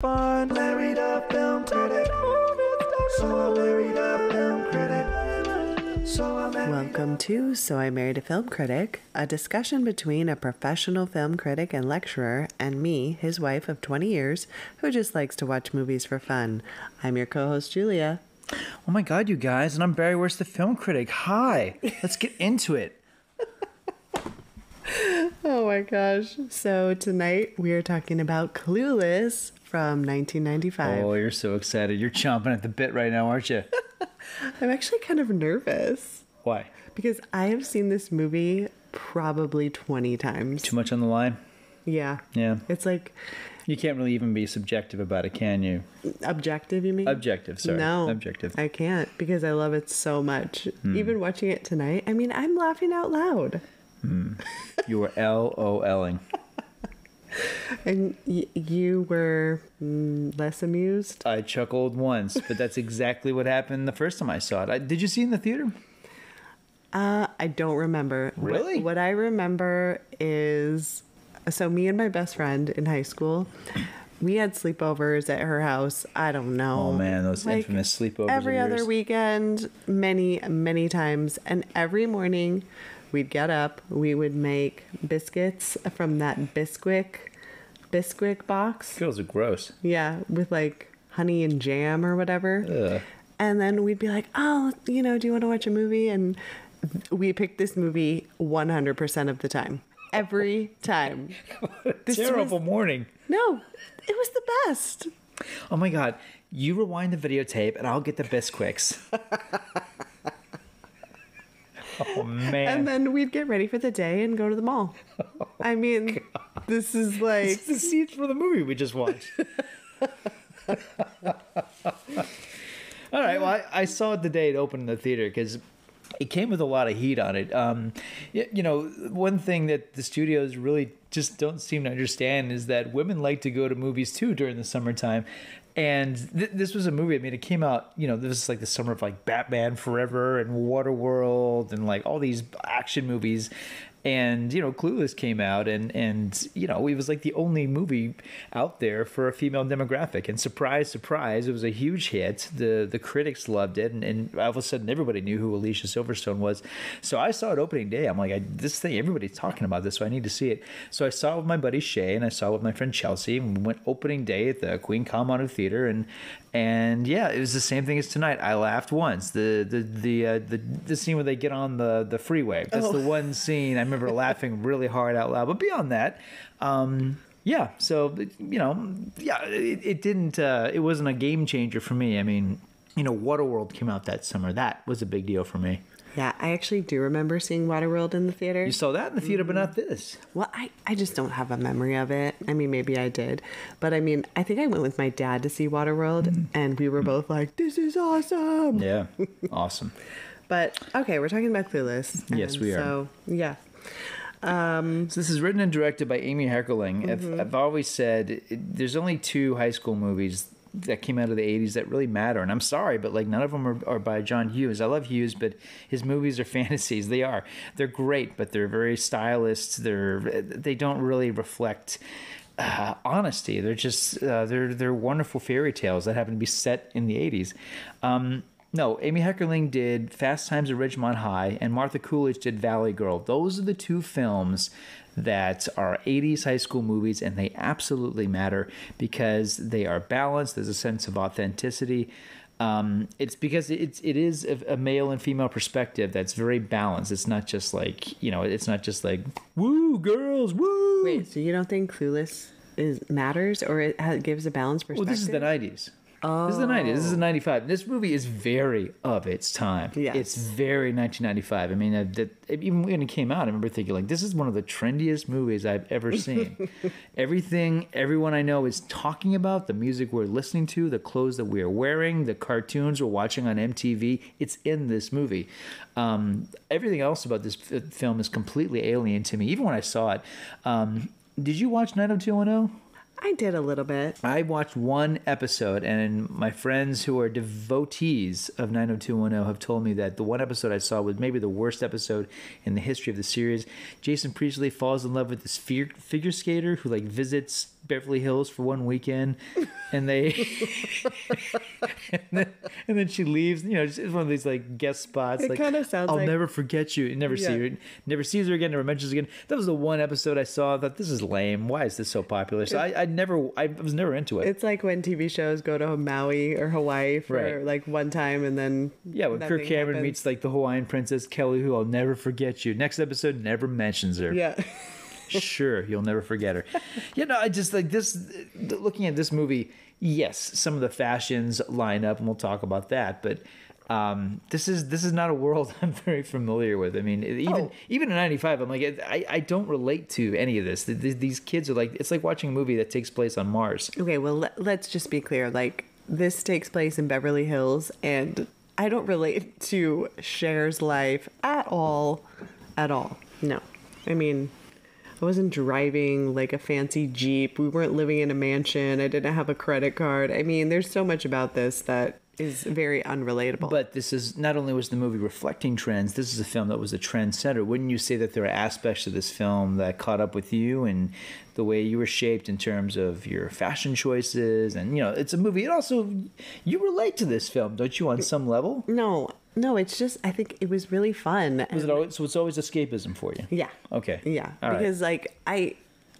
Fun, married a film critic. So I married a film critic. Welcome to So I Married a Film Critic, a discussion between a professional film critic and lecturer and me, his wife of 20 years, who just likes to watch movies for fun. I'm your co-host, Julia. Oh my God, you guys, and I'm Barry Worse, the film critic. Hi, let's get into it. Oh my gosh. So tonight we are talking about Clueless from 1995. Oh, you're so excited. You're chomping at the bit right now, aren't you? I'm actually kind of nervous. Why? Because I have seen this movie probably 20 times. Too much on the line? Yeah. Yeah. It's like... You can't really even be subjective about it, can you? Objective, you mean? Objective, sorry. No. Objective. I can't because I love it so much. Even watching it tonight, I mean, I'm laughing out loud. You were LOLing. And you were less amused? I chuckled once, but that's exactly what happened the first time I saw it. Did you see it in the theater? I don't remember. Really? What I remember is... So me and my best friend in high school, we had sleepovers at her house. I don't know. Oh man, those infamous sleepovers. Every of other yours. weekend, many times. And every morning we'd get up, we would make biscuits from that Bisquick box. Girls are gross. Yeah, with like honey and jam or whatever. Ugh. And then we'd be like, oh, do you want to watch a movie? And we picked this movie 100% of the time. Every time. Terrible morning. No, it was the best. Oh my God. You rewind the videotape and I'll get the Bisquicks. Oh man. And then we'd get ready for the day and go to the mall. I mean, this is like... It's the scenes for the movie we just watched. All right, well, I saw it the day it opened in the theater because it came with a lot of heat on it. One thing that the studios really just don't seem to understand is that women like to go to movies too during the summertime. And this was a movie, I mean, it came out, this is like the summer of like Batman Forever and Waterworld and like all these action movies. And, Clueless came out and it was like the only movie out there for a female demographic. And surprise, surprise, it was a huge hit. The critics loved it. And all of a sudden, everybody knew who Alicia Silverstone was. So I saw it opening day. I'm like, this thing, everybody's talking about this, so I need to see it. So I saw it with my buddy Shay and I saw it with my friend Chelsea. And we went opening day at the Queen Commodore Theater. And yeah, it was the same thing as tonight. I laughed once. The scene where they get on the freeway. That's the one scene I remember laughing really hard out loud. But beyond that, it didn't. It wasn't a game changer for me. I mean, Waterworld came out that summer. That was a big deal for me. Yeah, I actually do remember seeing Waterworld in the theater. You saw that in the theater, but not this. Well, I just don't have a memory of it. I mean, maybe I did. But I mean, I think I went with my dad to see Waterworld, and we were both like, this is awesome. Yeah, awesome. But, okay, we're talking about Clueless. Yes, we are. So, yeah. So this is written and directed by Amy Heckerling. I've always said there's only two high school movies that came out of the 80s that really matter, and I'm sorry, but like none of them are by John Hughes. I love Hughes, but his movies are fantasies. They're great, but they're very stylist. They don't really reflect honesty. They're just they're wonderful fairy tales that happen to be set in the 80s. No, Amy Heckerling did Fast Times at Ridgemont High, and Martha Coolidge did Valley Girl. Those are the two films that are 80s high school movies, and they absolutely matter because they are balanced. There's a sense of authenticity. It's because it is a male and female perspective that's very balanced. It's not just like, woo, girls, woo. Wait, so you don't think Clueless matters or it gives a balanced perspective? Well, this is the 90s. Oh. This is the 90s. This is the 95. This movie is very of its time. Yes. It's very 1995. I mean, even when it came out, I remember thinking, like, this is one of the trendiest movies I've ever seen. Everyone I know is talking about, the music we're listening to, the clothes that we're wearing, the cartoons we're watching on MTV. It's in this movie. Everything else about this film is completely alien to me. Even when I saw it. Did you watch 90210? I did a little bit. I watched one episode, and my friends who are devotees of 90210 have told me that the one episode I saw was maybe the worst episode in the history of the series. Jason Priestley falls in love with this figure skater who like visits Beverly Hills for one weekend, and they and then she leaves. You know, it's one of these like guest spots. It like, kind of sounds I'll like never forget you. And never see her. Never sees her again. Never mentions her again. That was the one episode I saw. I thought, this is lame. Why is this so popular? So I was never into it. it's like when TV shows go to Maui or Hawaii for like one time and then when Kirk Cameron meets like the Hawaiian princess Kelly, who I'll never forget you. Next episode never mentions her. Yeah. Sure, you'll never forget her. I just like this. Looking at this movie, yes, some of the fashions line up, and we'll talk about that. But this is not a world I'm very familiar with. I mean, even in '95, I'm like, I don't relate to any of this. These kids are like, it's like watching a movie that takes place on Mars. Okay, well, let's just be clear. Like, this takes place in Beverly Hills, and I don't relate to Cher's life at all. At all. No. I mean, I wasn't driving like a fancy Jeep. We weren't living in a mansion. I didn't have a credit card. I mean, there's so much about this that is very unrelatable. But this is, not only was the movie reflecting trends, this is a film that was a trendsetter. Wouldn't you say that there are aspects of this film that caught up with you and the way you were shaped in terms of your fashion choices? And, it's a movie. It also, you relate to this film, don't you, on some level? No, it's just, I think it was really fun. Was it always, so it's always escapism for you? Yeah. Okay. Yeah. All because right.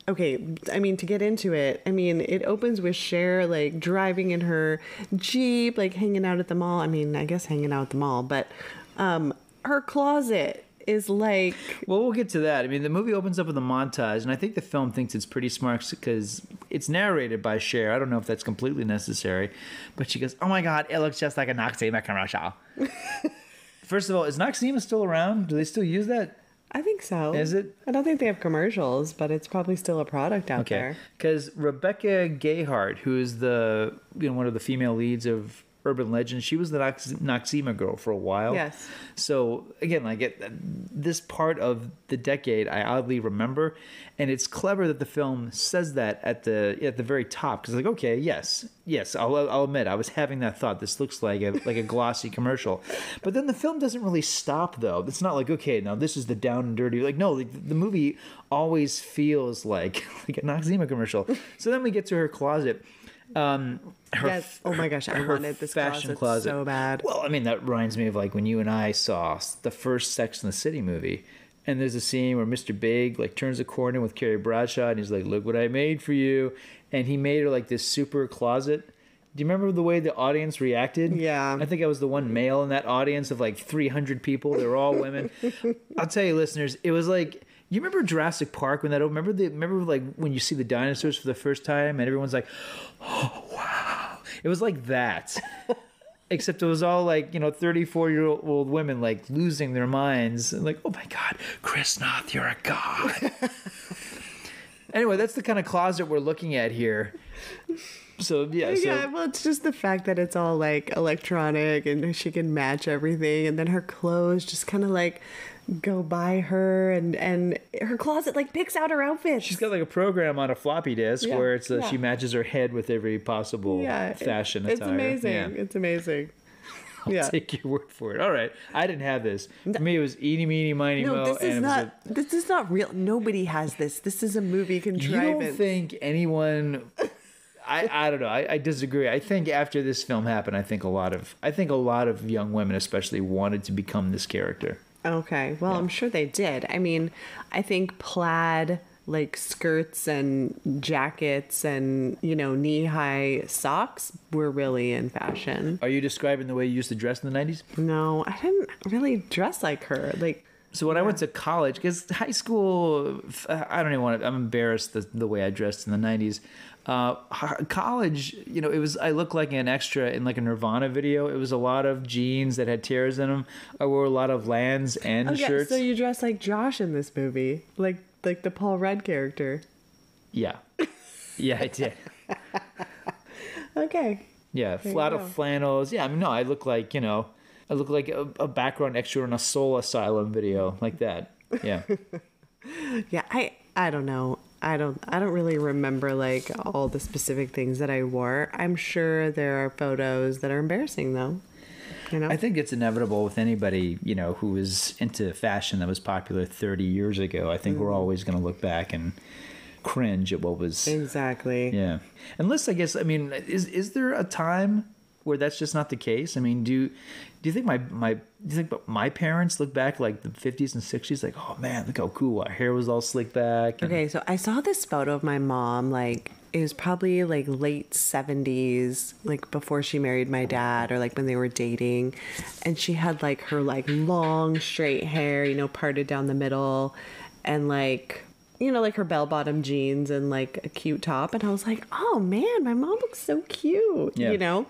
To get into it, I mean, it opens with Cher, like, driving in her Jeep, like, hanging out at the mall. I mean, I guess hanging out at the mall, but her closet is like... Well, we'll get to that. I mean, the movie opens up with a montage, and I think the film thinks it's pretty smart because it's narrated by Cher. I don't know if that's completely necessary, but she goes, "Oh my God, it looks just like a Noxzema commercial." First of all, is Noxzema still around? Do they still use that? I think so. Is it? I don't think they have commercials, but it's probably still a product out there. Because Rebecca Gayheart, who is one of the female leads of Urban Legend, she was the Noxzema girl for a while. Yes. So again, this part of the decade I oddly remember, and it's clever that the film says that at the very top, because okay, yes, I'll admit I was having that thought. This looks like a glossy commercial, but then the film doesn't really stop though. It's not like, okay, now this is the down and dirty. Like, no, the movie always feels like a Noxzema commercial. So then we get to her closet. Yes. Oh my gosh, I wanted this fashion closet so bad. Well, I mean, that reminds me of when you and I saw the first Sex and the City movie, and there's a scene where Mr. Big turns a corner with Carrie Bradshaw, and he's like, "Look what I made for you," and he made her this super closet. Do you remember the way the audience reacted? Yeah. I think I was the one male in that audience of 300 people. They were all women. I'll tell you, listeners, it was like. You remember Jurassic Park when that opened? Remember when you see the dinosaurs for the first time and everyone's like, "Oh wow!" It was like that, except it was all 34-year-old women losing their minds and "Oh my God, Chris Noth, you're a god." Anyway, that's the kind of closet we're looking at here. So well, it's just the fact that it's all electronic and she can match everything, and then her clothes just kind of go by her, and her closet picks out her outfits. She's got a program on a floppy disk where it's she matches her head with every possible fashion attire. It's amazing. Yeah. It's amazing. I'll take your word for it. All right, I didn't have this. For me, it was eeny, meeny, miny, mo. No, this is not real. Nobody has this. This is a movie contrivance. You don't think anyone? I don't know. I disagree. I think after this film happened, I think a lot of young women, especially, wanted to become this character. Okay, well, I'm sure they did. I mean, I think plaid skirts and jackets and knee-high socks were really in fashion. Are you describing the way you used to dress in the 90s? No, I didn't really dress like her. So when I went to college, because high school, I don't even want to. I'm embarrassed the way I dressed in the 90s. College, it was. I looked like an extra in a Nirvana video. It was a lot of jeans that had tears in them. I wore a lot of Lands and shirts. So you dressed like Josh in this movie, like the Paul Rudd character. Yeah, I did. Okay. Yeah, a lot of flannels. Yeah, I mean, no, I look like I look like a background extra in a Soul Asylum video, like that. Yeah. Yeah, I don't know. I don't really remember all the specific things that I wore. I'm sure there are photos that are embarrassing though. I think it's inevitable with anybody, who was into fashion that was popular 30 years ago. I think we're always going to look back and cringe at what was. Exactly. Yeah. Unless, I guess, I mean, is there a time where that's just not the case? I mean, do you think my parents look back like the 50s and 60s like, oh man, look how cool our hair was all slicked back? And... Okay, so I saw this photo of my mom, like it was probably like late 70s, like before she married my dad, or like when they were dating, and she had like her like long straight hair, you know, parted down the middle, and like, you know, like her bell-bottom jeans and like a cute top. And I was like, oh man, my mom looks so cute, you know?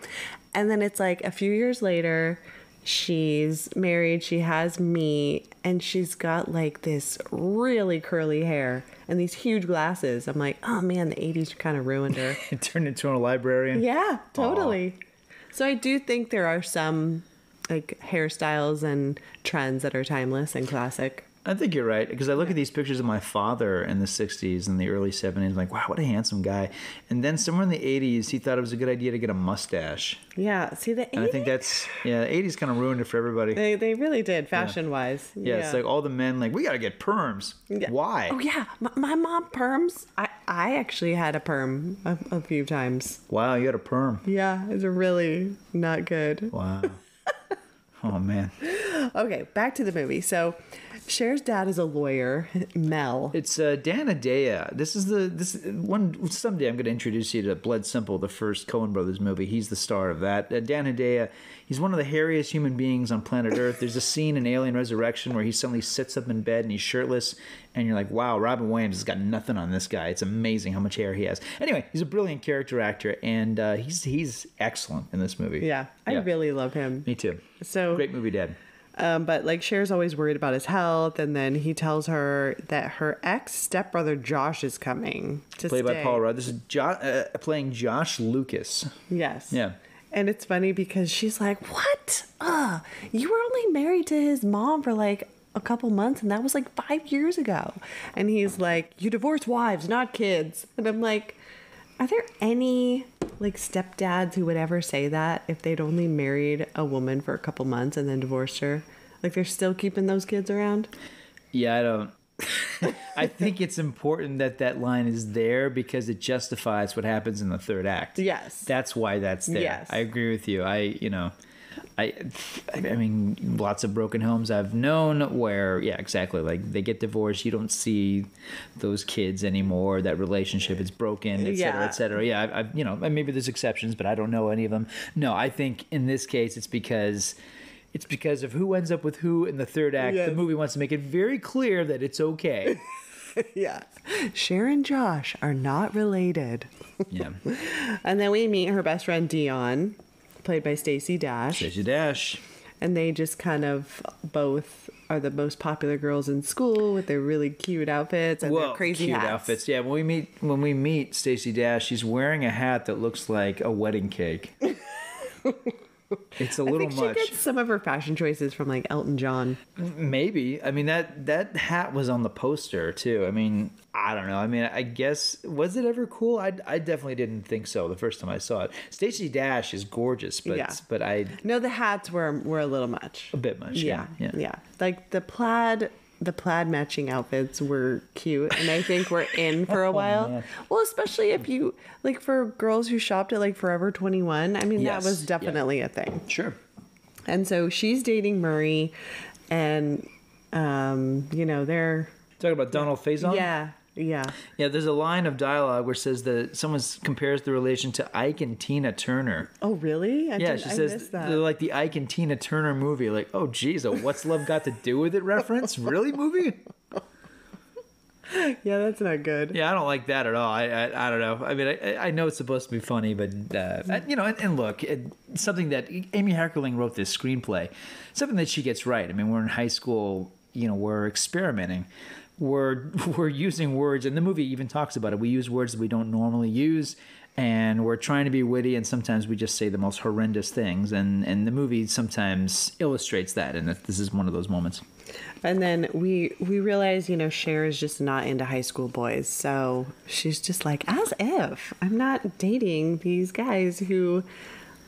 And then it's like a few years later, she's married, she has me, and she's got like this really curly hair and these huge glasses. I'm like, oh man, the 80s kind of ruined her. It turned into a librarian. Yeah, totally. Aww. So I do think there are some like hairstyles and trends that are timeless and classic. I think you're right, because I look at these pictures of my father in the 60s and the early 70s, like, wow, what a handsome guy. And then somewhere in the 80s, he thought it was a good idea to get a mustache. Yeah, see, the 80s? And I think that's, the 80s kind of ruined it for everybody. They really did, fashion-wise. Yeah, it's like all the men, like, we got to get perms. Yeah. Why? Oh, yeah, my mom perms. I actually had a perm a few times. Wow, you had a perm. Yeah, it's really not good. Wow. Oh, man. Okay, back to the movie. So... Cher's dad is a lawyer, Mel. It's Dan Hedaya. This one. Someday I'm going to introduce you to Blood Simple, the first Coen Brothers movie. He's the star of that. Dan Hedaya. He's one of the hairiest human beings on planet Earth. There's a scene in Alien Resurrection where he suddenly sits up in bed and he's shirtless, and you're like, wow, Robin Williams has got nothing on this guy. It's amazing how much hair he has. Anyway, he's a brilliant character actor, and he's excellent in this movie. Yeah, I really love him. Me too. So great movie, Dad. But like Cher's always worried about his health, and then he tells her that her ex-stepbrother Josh is coming to Played stay. by Paul Rudd. This is playing Josh Lucas. Yes. Yeah. And it's funny because she's like, what? You were only married to his mom for like a couple months, and that was like 5 years ago. And he's like, you divorce wives, not kids. And I'm like, are there any like stepdads who would ever say that if they'd only married a woman for a couple months and then divorced her? Like they're still keeping those kids around? Yeah, I don't. I think it's important that line is there because it justifies what happens in the third act. Yes. That's why that's there. Yes. I agree with you. I mean, lots of broken homes I've known where, yeah, exactly. Like they get divorced, you don't see those kids anymore. That relationship is broken, et cetera, et cetera. Yeah, I've maybe there's exceptions, but I don't know any of them. No, I think in this case it's because of who ends up with who in the third act. Yes. The movie wants to make it very clear that it's okay. Yeah. Cher and Josh are not related. Yeah. And then we meet her best friend Dion, played by Stacey Dash. Stacey Dash. And they just kind of both are the most popular girls in school with their really cute outfits and their crazy cute hats. Outfits. Yeah, when we meet Stacey Dash, she's wearing a hat that looks like a wedding cake. It's a little much. I think she gets some of her fashion choices from like Elton John. Maybe. I mean, that hat was on the poster too. I mean, I don't know. I mean, I guess, was it ever cool? I definitely didn't think so the first time I saw it. Stacey Dash is gorgeous, but I... No, the hats were a little much. A bit much, yeah. Like the plaid matching outfits were cute, and I think we're in for a while. Man. Well, especially if you, like for girls who shopped at like Forever 21, I mean, that was definitely a thing. Sure. And so she's dating Murray, and, they're... Talking about Donald Faison? Yeah. Yeah, there's a line of dialogue where it says that someone compares the relation to Ike and Tina Turner. Oh, really? She says they're like the Ike and Tina Turner movie. Like, oh, geez, a What's Love Got to Do with It reference? Really, movie? Yeah, that's not good. Yeah, I don't like that at all. I don't know. I mean, I know it's supposed to be funny, but, and look, something that Amy Heckerling wrote this screenplay, something that she gets right. I mean, we're in high school, we're experimenting. We're using words, and the movie even talks about it. We use words that we don't normally use, and we're trying to be witty, and sometimes we just say the most horrendous things, and the movie sometimes illustrates that, and this is one of those moments. And then we realize, Cher is just not into high school boys, so she's just like, as if I'm not dating these guys who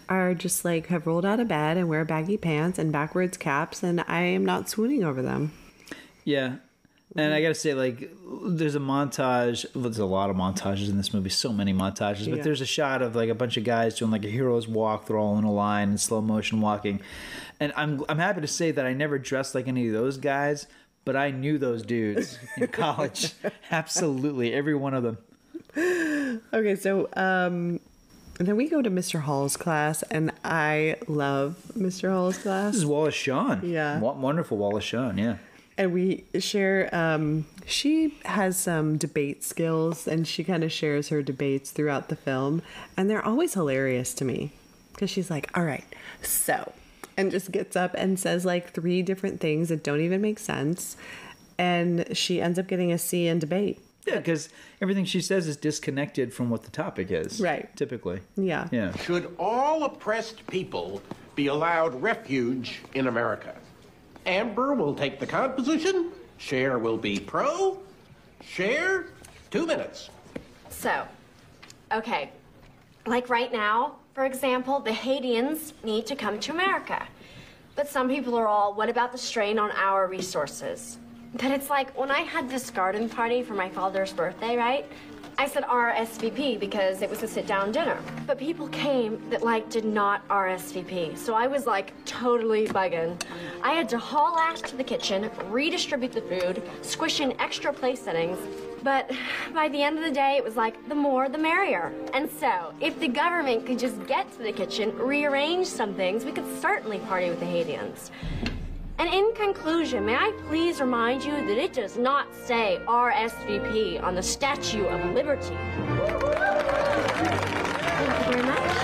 are just like have rolled out of bed and wear baggy pants and backwards caps, and I am not swooning over them. Yeah. And I gotta say, like, there's a montage. There's a lot of montages in this movie. So many montages. But there's a shot of like a bunch of guys doing like a hero's walk. They're all in a line in slow motion walking. And I'm happy to say that I never dressed like any of those guys, but I knew those dudes in college. Absolutely, every one of them. Okay, so then we go to Mr. Hall's class, and I love Mr. Hall's class. This is Wallace Shawn. Yeah. Wonderful Wallace Shawn, yeah. And we share, she has some debate skills, and she kind of shares her debates throughout the film. And they're always hilarious to me because she's like, all right, so, and just gets up and says like 3 different things that don't even make sense. And she ends up getting a C in debate. Yeah, because everything she says is disconnected from what the topic is. Right. Typically. Yeah. Yeah. Should all oppressed people be allowed refuge in America? Amber will take the con position. Cher will be pro. Cher, 2 minutes. So, okay, like right now, for example, the Haitians need to come to America. But some people are all, what about the strain on our resources? But it's like, when I had this garden party for my father's birthday, right? I said RSVP because it was a sit-down dinner. But people came that, like, did not RSVP. So I was, like, totally bugging. I had to haul ass to the kitchen, redistribute the food, squish in extra place settings. But by the end of the day, it was like, the more, the merrier. And so, if the government could just get to the kitchen, rearrange some things, we could certainly party with the Haitians. And in conclusion, may I please remind you that it does not say RSVP on the Statue of Liberty. Thank you very much.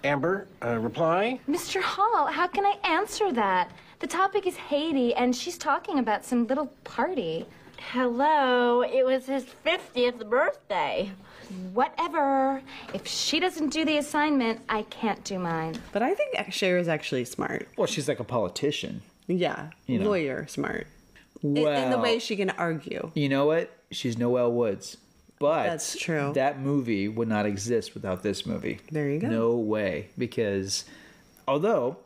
Amber, reply? Mr. Hall, how can I answer that? The topic is Haiti, and she's talking about some little party. Hello, it was his 50th birthday. Whatever. If she doesn't do the assignment, I can't do mine. But I think Cher is actually smart. Well, she's like a politician. Yeah. You know. Lawyer smart. Well, In the way she can argue. You know what? She's Noelle Woods. But That's true. That movie would not exist without this movie. There you go. No way. Because although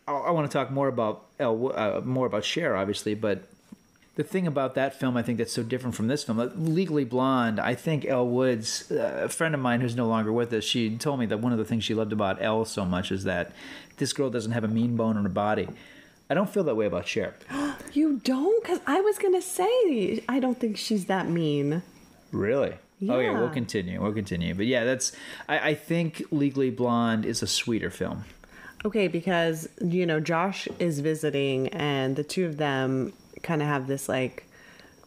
I want to talk more about Cher, obviously, but the thing about that film, I think that's so different from this film, Legally Blonde, I think Elle Woods, a friend of mine who's no longer with us, she told me that one of the things she loved about Elle so much is that this girl doesn't have a mean bone in her body. I don't feel that way about Cher. You don't? Because I was going to say, I don't think she's that mean. Really? Yeah. Okay, we'll continue. But yeah, I think Legally Blonde is a sweeter film. Okay, because, Josh is visiting, and the two of them kind of have this, like,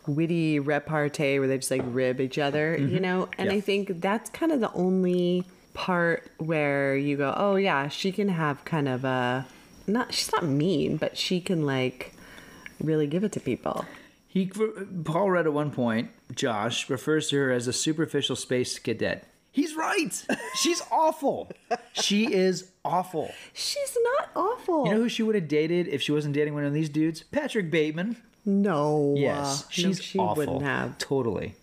witty repartee where they just, like, rib each other, And Yeah. I think that's kind of the only part where you go, oh, yeah, she can have kind of she's not mean, but she can, like, really give it to people. Paul read at one point, Josh refers to her as a superficial space cadet. He's right. She's awful. She is awful. She's not awful. You know who she would have dated if she wasn't dating one of these dudes? Patrick Bateman. No. Yes. She's she awful. wouldn't have. Totally.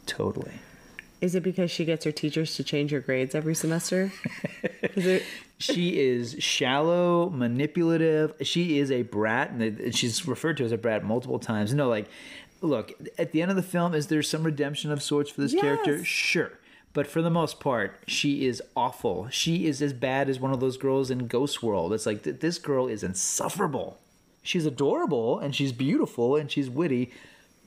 Totally. Is it because she gets her teachers to change her grades every semester? She is shallow, manipulative. She is a brat, and she's referred to as a brat multiple times. No, like, look, at the end of the film, is there some redemption of sorts for this character? Sure. But for the most part, she is awful. She is as bad as one of those girls in Ghost World. It's like, this girl is insufferable. She's adorable, and she's beautiful, and she's witty,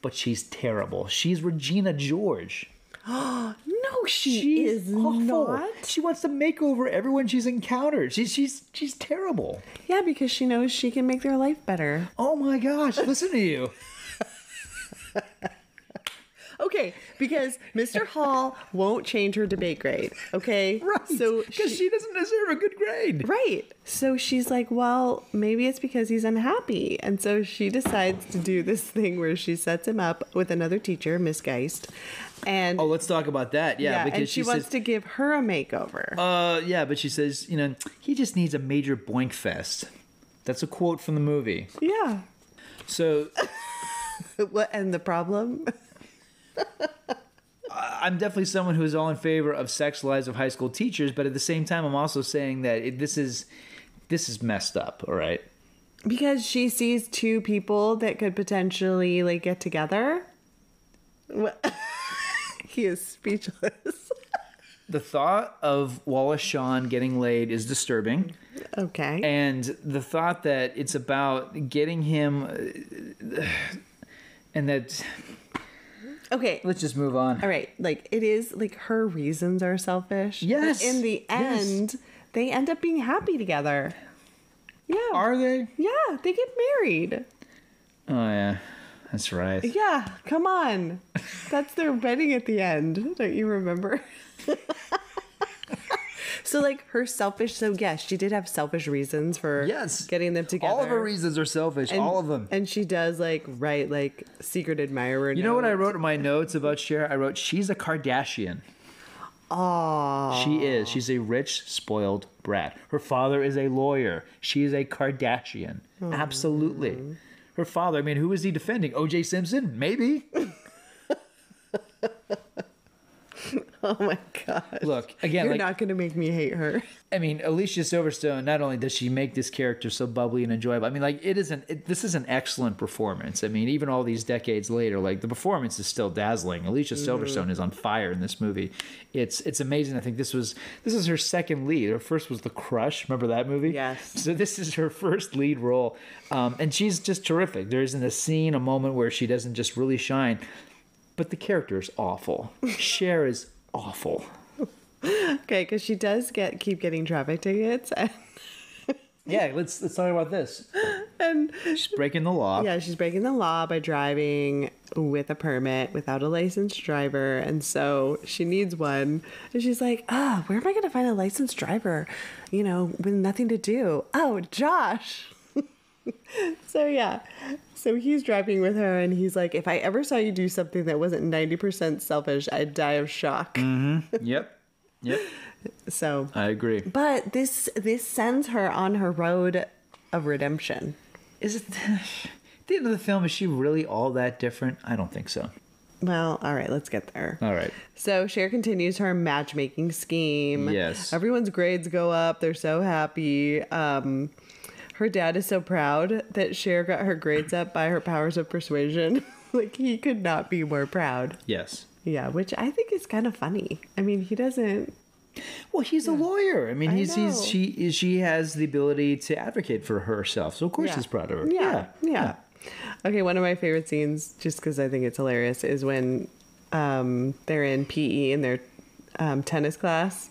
but she's terrible. She's Regina George. No, she is awful. not. She wants to make over everyone she's encountered. She's terrible. Yeah, because she knows she can make their life better. Oh my gosh, listen to you. Okay, because Mr. Hall won't change her debate grade, okay? Right, So because she doesn't deserve a good grade. Right. So she's like, well, maybe it's because he's unhappy. And so she decides to do this thing where she sets him up with another teacher, Miss Geist. And let's talk about that. Yeah, because and she wants says, to give her a makeover. Yeah, but she says, he just needs a major boink fest. That's a quote from the movie. Yeah. So What? And the problem? I'm definitely someone who is all in favor of sex lives of high school teachers, but at the same time, I'm also saying that this is messed up. All right. Because she sees two people that could potentially like get together. He is speechless. The thought of Wallace Shawn getting laid is disturbing. Okay. And the thought that it's about getting him and that... Okay. Let's just move on. All right. Like, it is, like, her reasons are selfish. Yes. But in the end, they end up being happy together. Yeah. Are they? Yeah. They get married. Oh, yeah. That's right. Yeah. Come on. That's their wedding at the end. Don't you remember? So, like, her selfish... So, yes, she did have selfish reasons for getting them together. All of her reasons are selfish. All of them. And she does, like, write, like, secret admirer You know what I wrote in my notes about Cher? I wrote, she's a Kardashian. Oh. She is. She's a rich, spoiled brat. Her father is a lawyer. She is a Kardashian. Absolutely. Her father, I mean, who is he defending? O.J. Simpson? Maybe. Oh my God. Look, again, You're not going to make me hate her. I mean, Alicia Silverstone, not only does she make this character so bubbly and enjoyable, I mean, like, this is an excellent performance. I mean, even all these decades later, like, the performance is still dazzling. Alicia Silverstone is on fire in this movie. It's amazing. I think this is her second lead. Her first was The Crush. Remember that movie? Yes. So this is her first lead role. And she's just terrific. There isn't a moment where she doesn't just really shine. But the character is awful. Cher is awful. Okay, because she does keep getting traffic tickets. Yeah, let's talk about this. And She's breaking the law. yeah, she's breaking the law by driving with a permit without a licensed driver. And so she needs one. And she's like, where am I going to find a licensed driver? You know, with nothing to do. Oh, Josh. So yeah, so he's driving with her and he's like, if I ever saw you do something that wasn't 90% selfish, I'd die of shock. Yep. So I agree. but this sends her on her road of redemption. Is it at the end of the film? Is she really all that different? I don't think so. Well, all right, let's get there. All right. So Cher continues her matchmaking scheme. Yes. Everyone's grades go up. They're so happy. Her dad is so proud that Cher got her grades up by her powers of persuasion. Like, he could not be more proud. Yes. Yeah, which I think is kind of funny. I mean, he doesn't... Well, he's a lawyer. I mean, know. she has the ability to advocate for herself. So of course he's proud of her. Yeah. Okay, one of my favorite scenes, just because I think it's hilarious, is when they're in PE in their tennis class,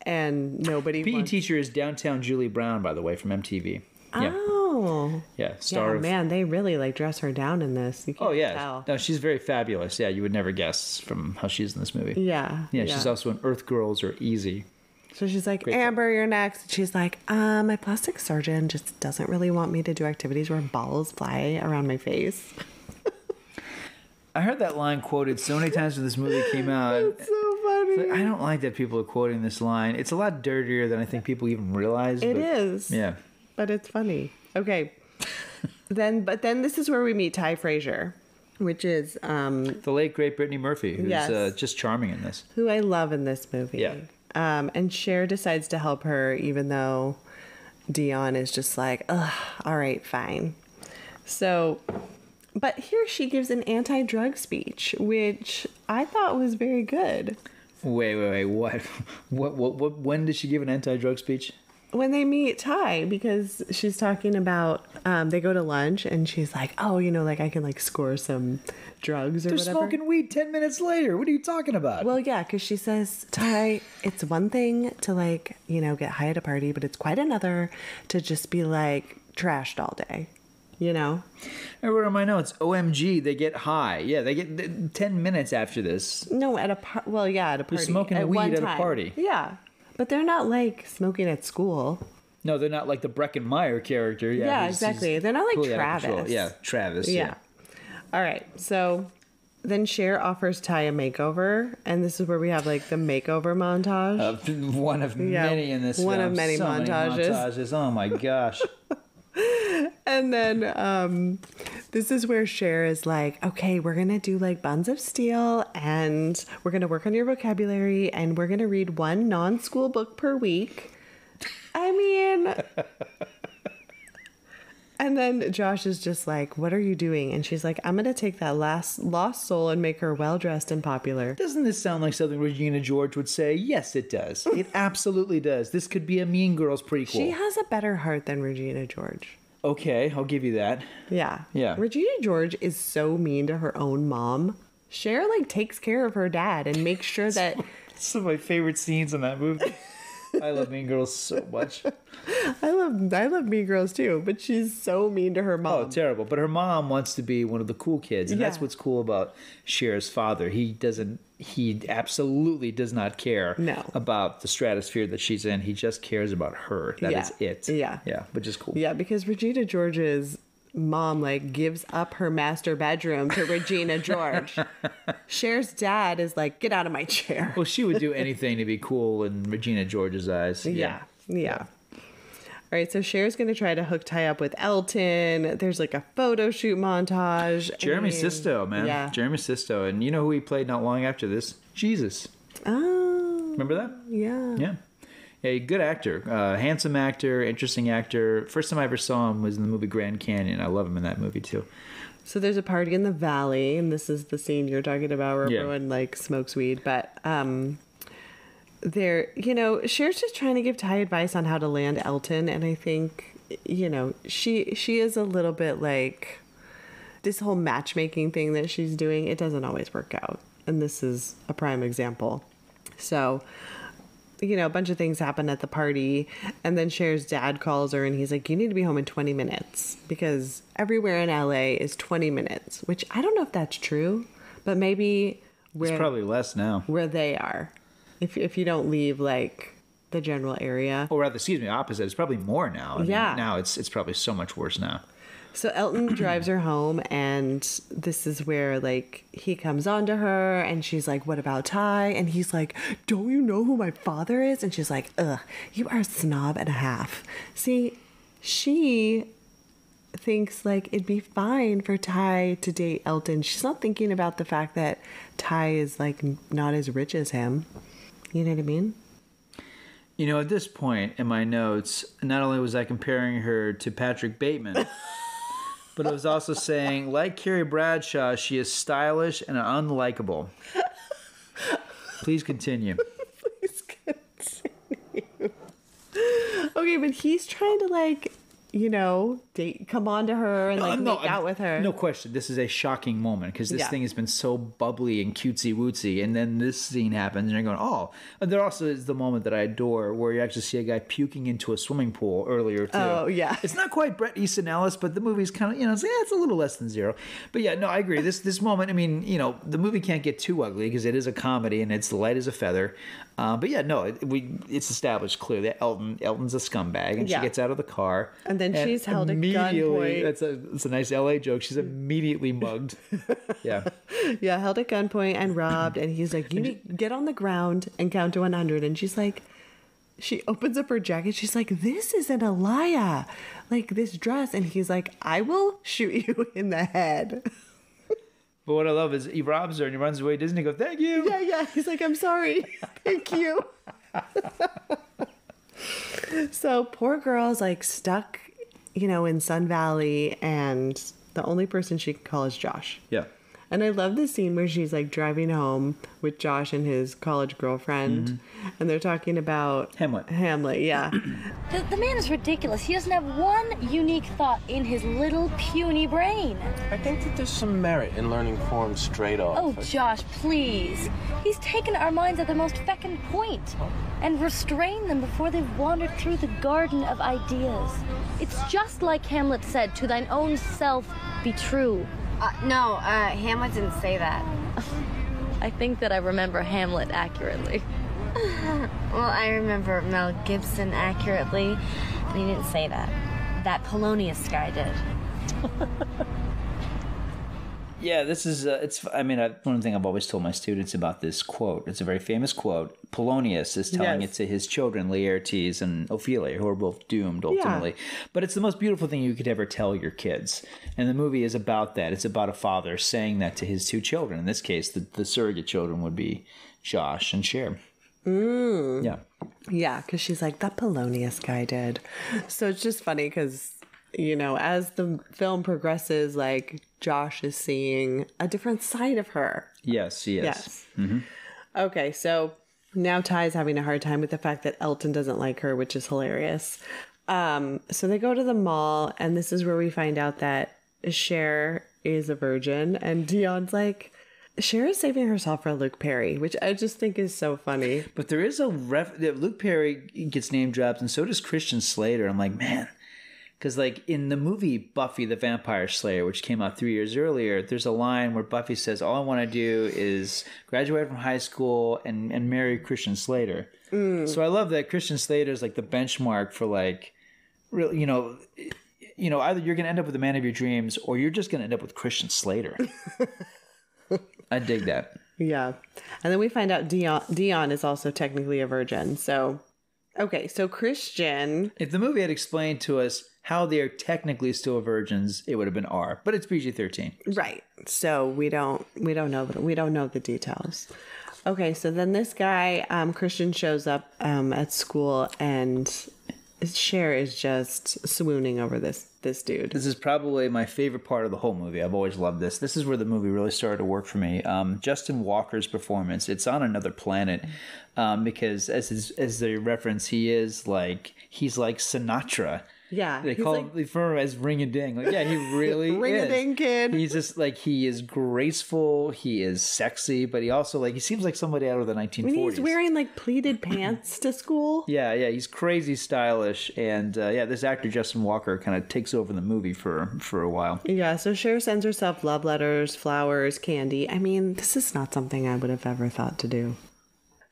and nobody PE wants... teacher is Downtown Julie Brown, by the way, from MTV. Yeah. Oh. Yeah, star of... man, they really like dress her down in this. You can't tell. No, she's very fabulous. Yeah, you would never guess from how she's in this movie. Yeah. She's also in Earth Girls Are Easy. So she's like, Great Amber, you're next. She's like, my plastic surgeon just doesn't really want me to do activities where balls fly around my face. I heard that line quoted so many times when this movie came out. It's so funny. But I don't like that people are quoting this line. It's a lot dirtier than I think people even realize. It is. Yeah. But it's funny. Okay. Then this is where we meet Ty Frazier, which is The late, great Brittany Murphy, who's Yes. just charming in this. who I love in this movie. Yeah. And Cher decides to help her, even though Dion is just like, ugh, all right, fine. So, but here she gives an anti-drug speech, which I thought was very good. Wait, what? What? When did she give an anti-drug speech? When they meet Ty, because she's talking about, they go to lunch and she's like, oh, you know, like I can like score some drugs or They're whatever. smoking weed 10 minutes later. What are you talking about? Well, yeah, because she says, Ty, it's one thing to like, you know, get high at a party, but it's quite another to just be like trashed all day, you know? I wrote on my notes, OMG, they get high. Yeah, they get 10 minutes after this. No, at a party. Well, yeah, at a party. They're smoking at weed one at a time. party. Yeah. But they're not like smoking at school. No, they're not like the Breckenmeyer character. Yeah, exactly. They're not like totally out of control. Travis. Yeah, Travis. Yeah. All right. So then Cher offers Ty a makeover. And this is where we have like the makeover montage. One of many in this one film. of many So montages. many montages. Oh my gosh. And then This is where Cher is like, okay, we're going to do like Buns of Steel and we're going to work on your vocabulary and we're going to read one non-school book per week. I mean... And then Josh is just like, what are you doing? And she's like, I'm going to take that lost soul and make her well-dressed and popular. Doesn't this sound like something Regina George would say? Yes, it does. It absolutely does. This could be a Mean Girls prequel. She has a better heart than Regina George. Okay, I'll give you that. Yeah. Yeah. Regina George is so mean to her own mom. Cher, like, takes care of her dad and makes sure that... Some of my favorite scenes in that movie. I love Mean Girls so much. I love Mean Girls too, but she's so mean to her mom. Oh, terrible. But her mom wants to be one of the cool kids. And that's what's cool about Cher's father. He absolutely does not care about the stratosphere that she's in. He just cares about her. That is it. Yeah. Yeah, which is cool. Yeah, because Regina George's mom like gives up her master bedroom to Regina George. Cher's dad is like, get out of my chair. Well, she would do anything to be cool in Regina George's eyes. Yeah. All right, so Cher's going to try to hook tie up with Elton. There's like a photo shoot montage. Jeremy Sisto, man. Yeah. Jeremy Sisto. And you know who he played not long after this? Jesus. Oh. Remember that? Yeah. Yeah. A good actor, handsome actor, interesting actor. First time I ever saw him was in the movie Grand Canyon. I love him in that movie too. So there's a party in the valley, and this is the scene you're talking about where everyone like smokes weed. But there, Cher's just trying to give Ty advice on how to land Elton, and I think, she is a little bit like this whole matchmaking thing that she's doing. It doesn't always work out, and this is a prime example. So, a bunch of things happen at the party, and then Cher's dad calls her and he's like, you need to be home in 20 minutes because everywhere in LA is 20 minutes, which I don't know if that's true, but maybe it's probably less now where they are. If you don't leave like the general area. Or rather, opposite. It's probably more now. I mean, now it's probably so much worse now. So Elton drives her home, and this is where, like, he comes on to her, and she's like, what about Ty? And he's like, don't you know who my father is? And she's like, ugh, you are a snob and a half. See, she thinks, like, it'd be fine for Ty to date Elton. She's not thinking about the fact that Ty is, like, not as rich as him. You know what I mean? At this point in my notes, not only was I comparing her to Patrick Bateman... But I was also saying, like Carrie Bradshaw, she is stylish and unlikable. Please continue. Please continue. Okay, but he's trying to, like, come on to her and, like, make out with her. No question. This is a shocking moment because this thing has been so bubbly and cutesy-wootsy. And then this scene happens and you're going, oh. And there also is the moment that I adore where you actually see a guy puking into a swimming pool earlier, too. Oh, yeah. It's not quite Bret Easton Ellis, but the movie's kind of, it's a little less than zero. But yeah, no, I agree. This moment, I mean, the movie can't get too ugly because it is a comedy and it's light as a feather. But yeah, no, it's established clearly that Elton's a scumbag and she gets out of the car. And then she's held at gunpoint. That's a nice LA joke. She's immediately mugged. Yeah. Yeah, held at gunpoint and robbed. And he's like, you need to get on the ground and count to 100. And she's like, she opens up her jacket. She's like, this is an Alaya, like this dress. And he's like, I will shoot you in the head. But what I love is he robs her and he runs away. Disney goes, thank you. Yeah. He's like, I'm sorry. Thank you. So poor girl's like stuck, in Sun Valley, and the only person she can call is Josh. Yeah. And I love the scene where she's like driving home with Josh and his college girlfriend, and they're talking about Hamlet, yeah. The man is ridiculous. He doesn't have one unique thought in his little puny brain. I think that there's some merit in learning forms straight off. Oh, Josh, please. He's taken our minds at their most fecund point and restrained them before they've wandered through the garden of ideas. It's just like Hamlet said, to thine own self be true. No, Hamlet didn't say that. I think that I remember Hamlet accurately. Well, I remember Mel Gibson accurately, and he didn't say that. That Polonius guy did. Yeah, this is, one thing I've always told my students about this quote. It's a very famous quote. Polonius is telling it to his children, Laertes and Ophelia, who are both doomed ultimately. Yeah. But it's the most beautiful thing you could ever tell your kids. And the movie is about that. It's about a father saying that to his two children. In this case, the surrogate children would be Josh and Cher. Yeah. Yeah, because she's like, that Polonius guy did. So it's just funny because, as the film progresses, like, Josh is seeing a different side of her. Yes, he is. Yes. Mm-hmm. Okay, so now Ty's having a hard time with the fact that Elton doesn't like her, which is hilarious. So they go to the mall, and this is where we find out that Cher is a virgin, and Dion's like, Cher is saving herself for Luke Perry, which I just think is so funny. But there is Luke Perry gets name dropped, and so does Christian Slater. I'm like, man. Because, like, in the movie Buffy the Vampire Slayer, which came out 3 years earlier, there's a line where Buffy says, all I want to do is graduate from high school and marry Christian Slater. So I love that Christian Slater is, like, the benchmark for, like, really, either you're going to end up with the man of your dreams or you're just going to end up with Christian Slater. I dig that. Yeah. And then we find out Dion is also technically a virgin. So, okay, so Christian... If the movie had explained to us how they are technically still virgins, it would have been R, but it's PG-13. Right. So we don't know the details. Okay, so then this guy, Christian, shows up at school, and Cher is just swooning over this dude. This is probably my favorite part of the whole movie. I've always loved this. This is where the movie really started to work for me. Justin Walker's performance, it's on another planet, because as they reference, he's like Sinatra. Yeah. They call him as ring-a-ding. Like, yeah, he really is. Ring-a-ding kid. He's just like, he is graceful, he is sexy, but he also, like, he seems like somebody out of the 1940s. When he's wearing, like, pleated pants to school. Yeah, he's crazy stylish. And, this actor, Justin Walker, kind of takes over the movie for a while. Yeah, so Cher sends herself love letters, flowers, candy. I mean, this is not something I would have ever thought to do.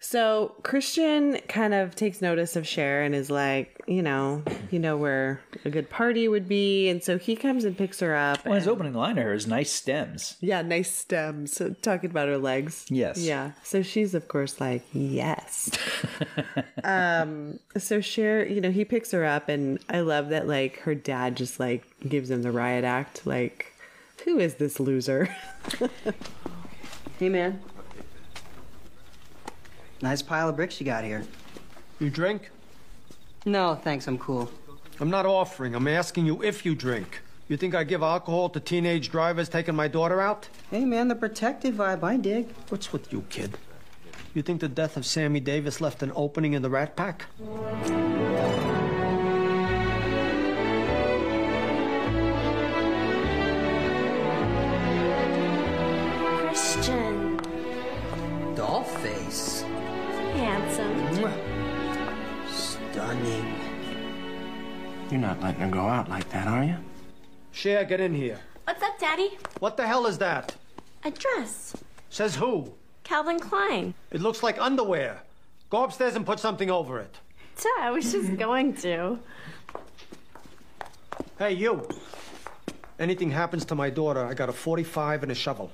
So Christian kind of takes notice of Cher and is like, where a good party would be. And so he comes and picks her up. Well, his opening line to her is nice stems. Yeah, nice stems. So talking about her legs. Yes. Yeah. So she's, of course, like, yes. So Cher, he picks her up. And I love that, like, her dad just, like, gives him the riot act. Like, who is this loser? Hey, man. Nice pile of bricks you got here. You drink? No, thanks, I'm cool. I'm not offering. I'm asking you if you drink. You think I give alcohol to teenage drivers taking my daughter out? Hey, man, the protective vibe, I dig. What's with you, kid? You think the death of Sammy Davis left an opening in the Rat Pack? Christian. Doll face. Handsome. Stunning. You're not letting her go out like that, are you? Cher, get in here. What's up, Daddy? What the hell is that? A dress. Says who? Calvin Klein. It looks like underwear. Go upstairs and put something over it. Duh, I was just going to. Hey, you. Anything happens to my daughter, I got a 45 and a shovel.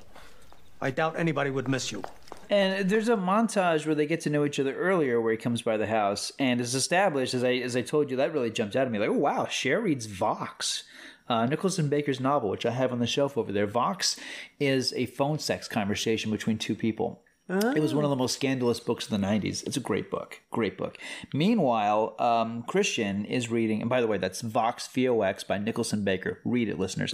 I doubt anybody would miss you. And there's a montage where they get to know each other earlier, where he comes by the house, and it's established, as I told you, that really jumped out at me. Like, oh wow, Cher reads Vox, Nicholson Baker's novel, which I have on the shelf over there. Vox is a phone sex conversation between two people. Oh. It was one of the most scandalous books of the 90s. It's a great book. Great book. Meanwhile, Christian is reading, and by the way, that's Vox, V-O-X by Nicholson Baker. Read it, listeners.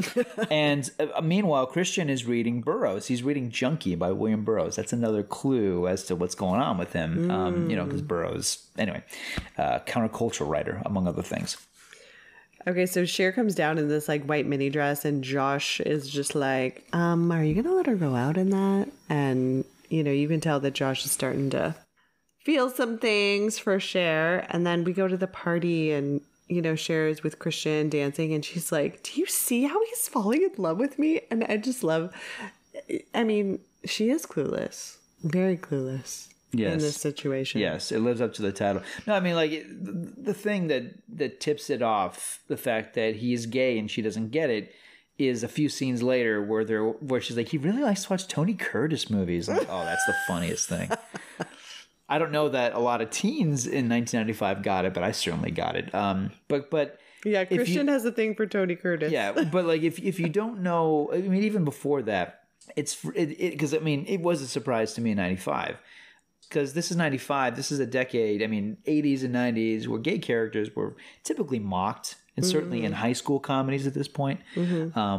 And meanwhile, Christian is reading Burroughs. He's reading Junkie by William Burroughs. That's another clue as to what's going on with him. Because Burroughs, anyway, countercultural writer, among other things. Okay, so Cher comes down in this, like, white mini dress, and Josh is just like, are you going to let her go out in that? And you can tell that Josh is starting to feel some things for Cher. And then we go to the party and, Cher is with Christian dancing. And she's like, do you see how he's falling in love with me? And I just love, she is clueless. Very clueless. Yes. In this situation. Yes, it lives up to the title. No, the thing that tips it off, the fact that he is gay and she doesn't get it, is a few scenes later where she's like, he really likes to watch Tony Curtis movies. I'm like, oh, that's the funniest thing. I don't know that a lot of teens in 1995 got it, but I certainly got it. But yeah, Christian has a thing for Tony Curtis. Yeah, but like if you don't know, I mean, even before that, because I mean, it was a surprise to me in 95. Because this is 95, this is a decade, I mean, 80s and 90s, where gay characters were typically mocked, and certainly in high school comedies at this point,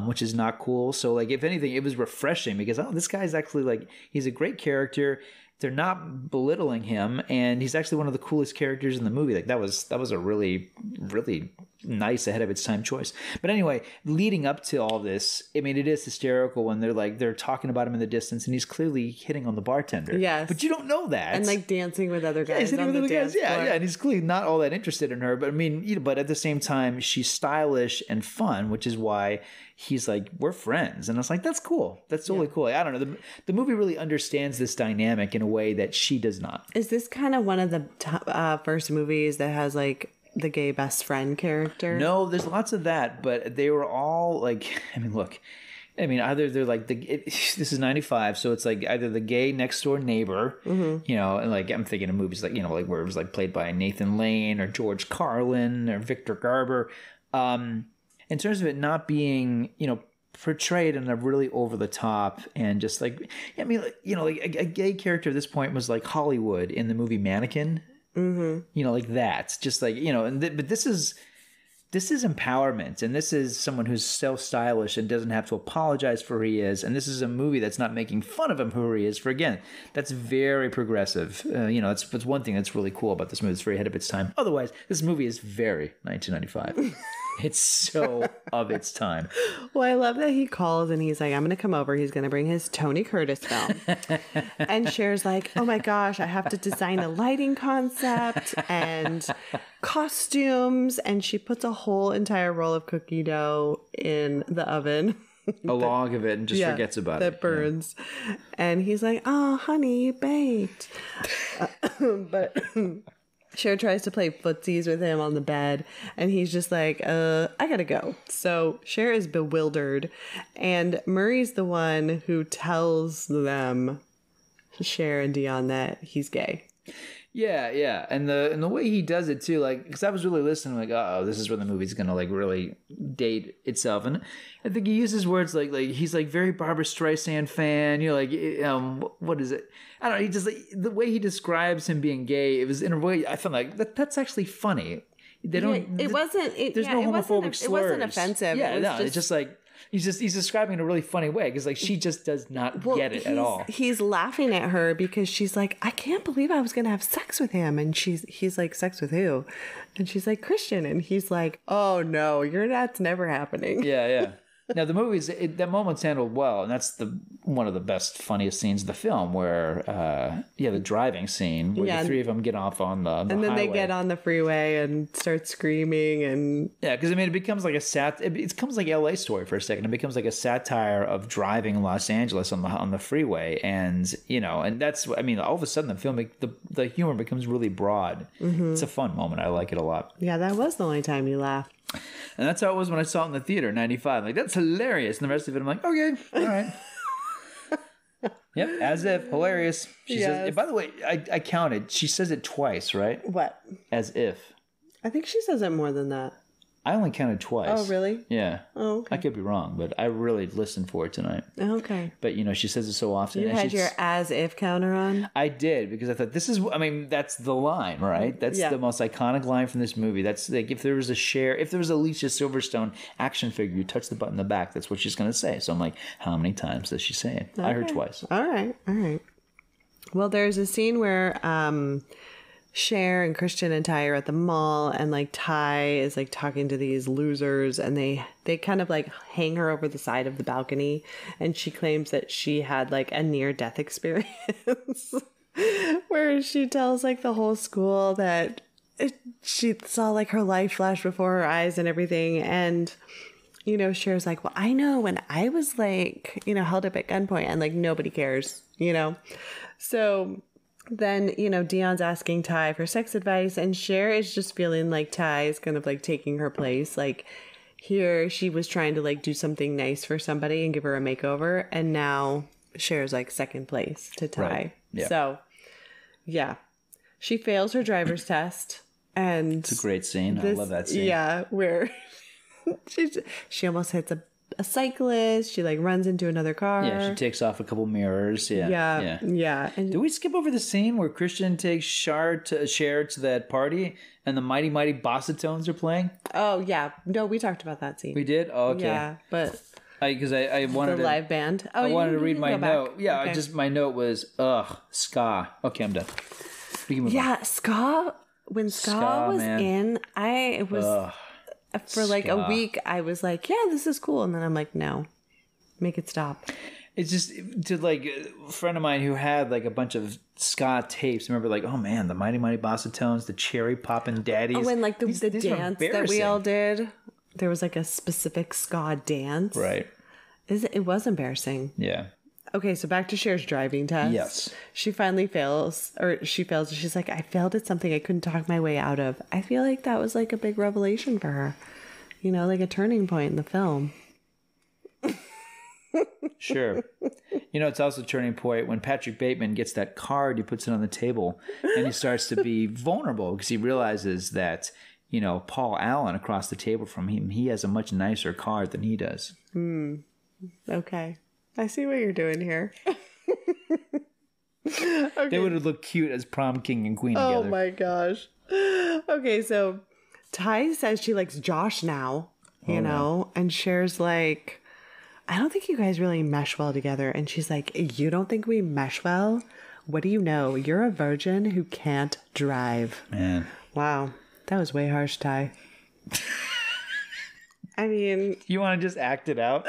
which is not cool. So, like, if anything, it was refreshing because, oh, this guy's actually, like, he's a great character. They're not belittling him, and he's actually one of the coolest characters in the movie. Like, that was a really, really nice, ahead of its time choice. But anyway, leading up to all this, I mean, it is hysterical when they're talking about him in the distance, and he's clearly hitting on the bartender. Yes, but you don't know that. And like dancing with other guys. Yeah, he's hitting on with the other guys. dance Yeah, floor. yeah, and he's clearly not all that interested in her. But I mean, but at the same time, she's stylish and fun, which is why he's like, we're friends. And I was like, that's cool. That's really cool. I don't know. The movie really understands this dynamic in a way that she does not. Is this kind of one of the first movies that has like the gay best friend character? No, there's lots of that, but they were all like, I mean, look, I mean, either they're like this is 95, so it's like either the gay next door neighbor, you know, and like I'm thinking of movies like, you know, like where it was like played by Nathan Lane or George Carlin or Victor Garber. In terms of it not being, you know, portrayed in a really over the top and just like, I mean, you know, like a gay character at this point was like Hollywood in the movie Mannequin, you know, like that, just like, you know, and but this is empowerment, and this is someone who's so stylish and doesn't have to apologize for who he is, and this is a movie that's not making fun of him who he is. For again, that's very progressive. You know, that's one thing that's really cool about this movie. It's very ahead of its time. Otherwise, this movie is very 1995. It's so of its time. Well, I love that he calls and he's like, I'm going to come over. He's going to bring his Tony Curtis film. And Cher's like, oh my gosh, I have to design a lighting concept and costumes. And she puts a whole entire roll of cookie dough in the oven. A log of it and just forgets about it. That burns. Yeah. And he's like, oh, honey, you baked. But Cher tries to play footsies with him on the bed, and he's just like, I gotta go. So Cher is bewildered, and Murray's the one who tells them, Cher and Dion, that he's gay. Yeah, and the way he does it too, like, because I was really listening, like, oh, this is where the movie's gonna like really date itself, and I think he uses words like he's like very Barbra Streisand fan, you know, like what is it? I don't know. He just like the way he describes him being gay. It was in a way I felt like that's actually funny. They don't. Yeah, it wasn't. There's no homophobic slurs. It wasn't offensive. Yeah, it was it's just like. He's describing it in a really funny way because like she just does not get it at all. He's laughing at her because she's like, I can't believe I was gonna have sex with him, and he's like, sex with who? And she's like, Christian, and he's like, oh no, that's never happening. Yeah. Now the movie's that moment's handled well, and that's one of the best, funniest scenes of the film, where the driving scene where the three of them get off on the and then highway. They get on the freeway and start screaming and because I mean it becomes like it becomes like LA Story for a second. It becomes like a satire of driving in Los Angeles on the freeway, and you know, and that's I mean all of a sudden the film the humor becomes really broad. It's a fun moment. I like it a lot. Yeah, that was the only time you laughed. And that's how it was when I saw it in the theater in 95. Like, that's hilarious. And the rest of it, I'm like, okay, all right. Yep, as if. Hilarious. She says, by the way, I counted. She says it twice, right? What? As if. I think she says it more than that. I only counted twice. Oh, really? Yeah. Oh, okay. I could be wrong, but I really listened for it tonight. Okay. But, you know, she says it so often. You had your as if counter on? I did, because I thought that's the line, right? That's the most iconic line from this movie. That's like if there was a Alicia Silverstone action figure, you touch the button in the back, that's what she's going to say. So I'm like, how many times does she say it? Okay. I heard twice. All right. Well, there's a scene where Cher and Christian and Ty are at the mall, and like Ty is like talking to these losers, and they kind of like hang her over the side of the balcony, and she claims that she had like a near-death experience where she tells like the whole school that she saw like her life flash before her eyes and everything. And you know, Cher's like, well, I know when I was like, you know, held up at gunpoint, and like nobody cares, you know. So then, you know, Dion's asking Ty for sex advice, and Cher is just feeling like Ty is kind of like taking her place. Like, here she was trying to like do something nice for somebody and give her a makeover, and now Cher's like second place to Ty. Right. Yeah. So, yeah, she fails her driver's test, and It's a great scene. I love that scene. Yeah, where she almost hits a cyclist. She like runs into another car. Yeah, she takes off a couple mirrors. Yeah. And Did we skip over the scene where Christian takes Cher to that party and the Mighty Mighty Bossatones are playing? oh yeah, no, we talked about that scene. We did? Oh, okay. Yeah, but Because I wanted the to live band. Oh, I wanted to you read can my go back. note. Yeah, Okay. my note was ska. Okay, I'm done. We can move on. Yeah, ska. When ska was man. in, I was for like a ska. week. I was like, yeah, this is cool, and then I'm like, no, make it stop. It's just to like a friend of mine who had like a bunch of ska tapes. Remember, like, oh man, the Mighty Mighty Bossatones, the Cherry Poppin' Daddies. Oh, and like the These were dance that we all did. There was like a specific ska dance. Right. It was embarrassing. Yeah. Okay, so back to Cher's driving test. Yes. She finally fails, or she fails. She's like, I failed at something I couldn't talk my way out of. I feel like that was like a big revelation for her. You know, like a turning point in the film. Sure. You know, it's also a turning point when Patrick Bateman gets that card, he puts it on the table, and he starts to be vulnerable because he realizes that, you know, Paul Allen across the table from him, he has a much nicer card than he does. Okay. I see what you're doing here. They would have looked cute as prom king and queen Oh together. my gosh. Okay, so Ty says she likes Josh now, you know, and Cher's like, I don't think you guys really mesh well together. And she's like, you don't think we mesh well? What do you know? You're a virgin who can't drive. Man. Wow. That was way harsh, Ty. I mean, You want to just act it out?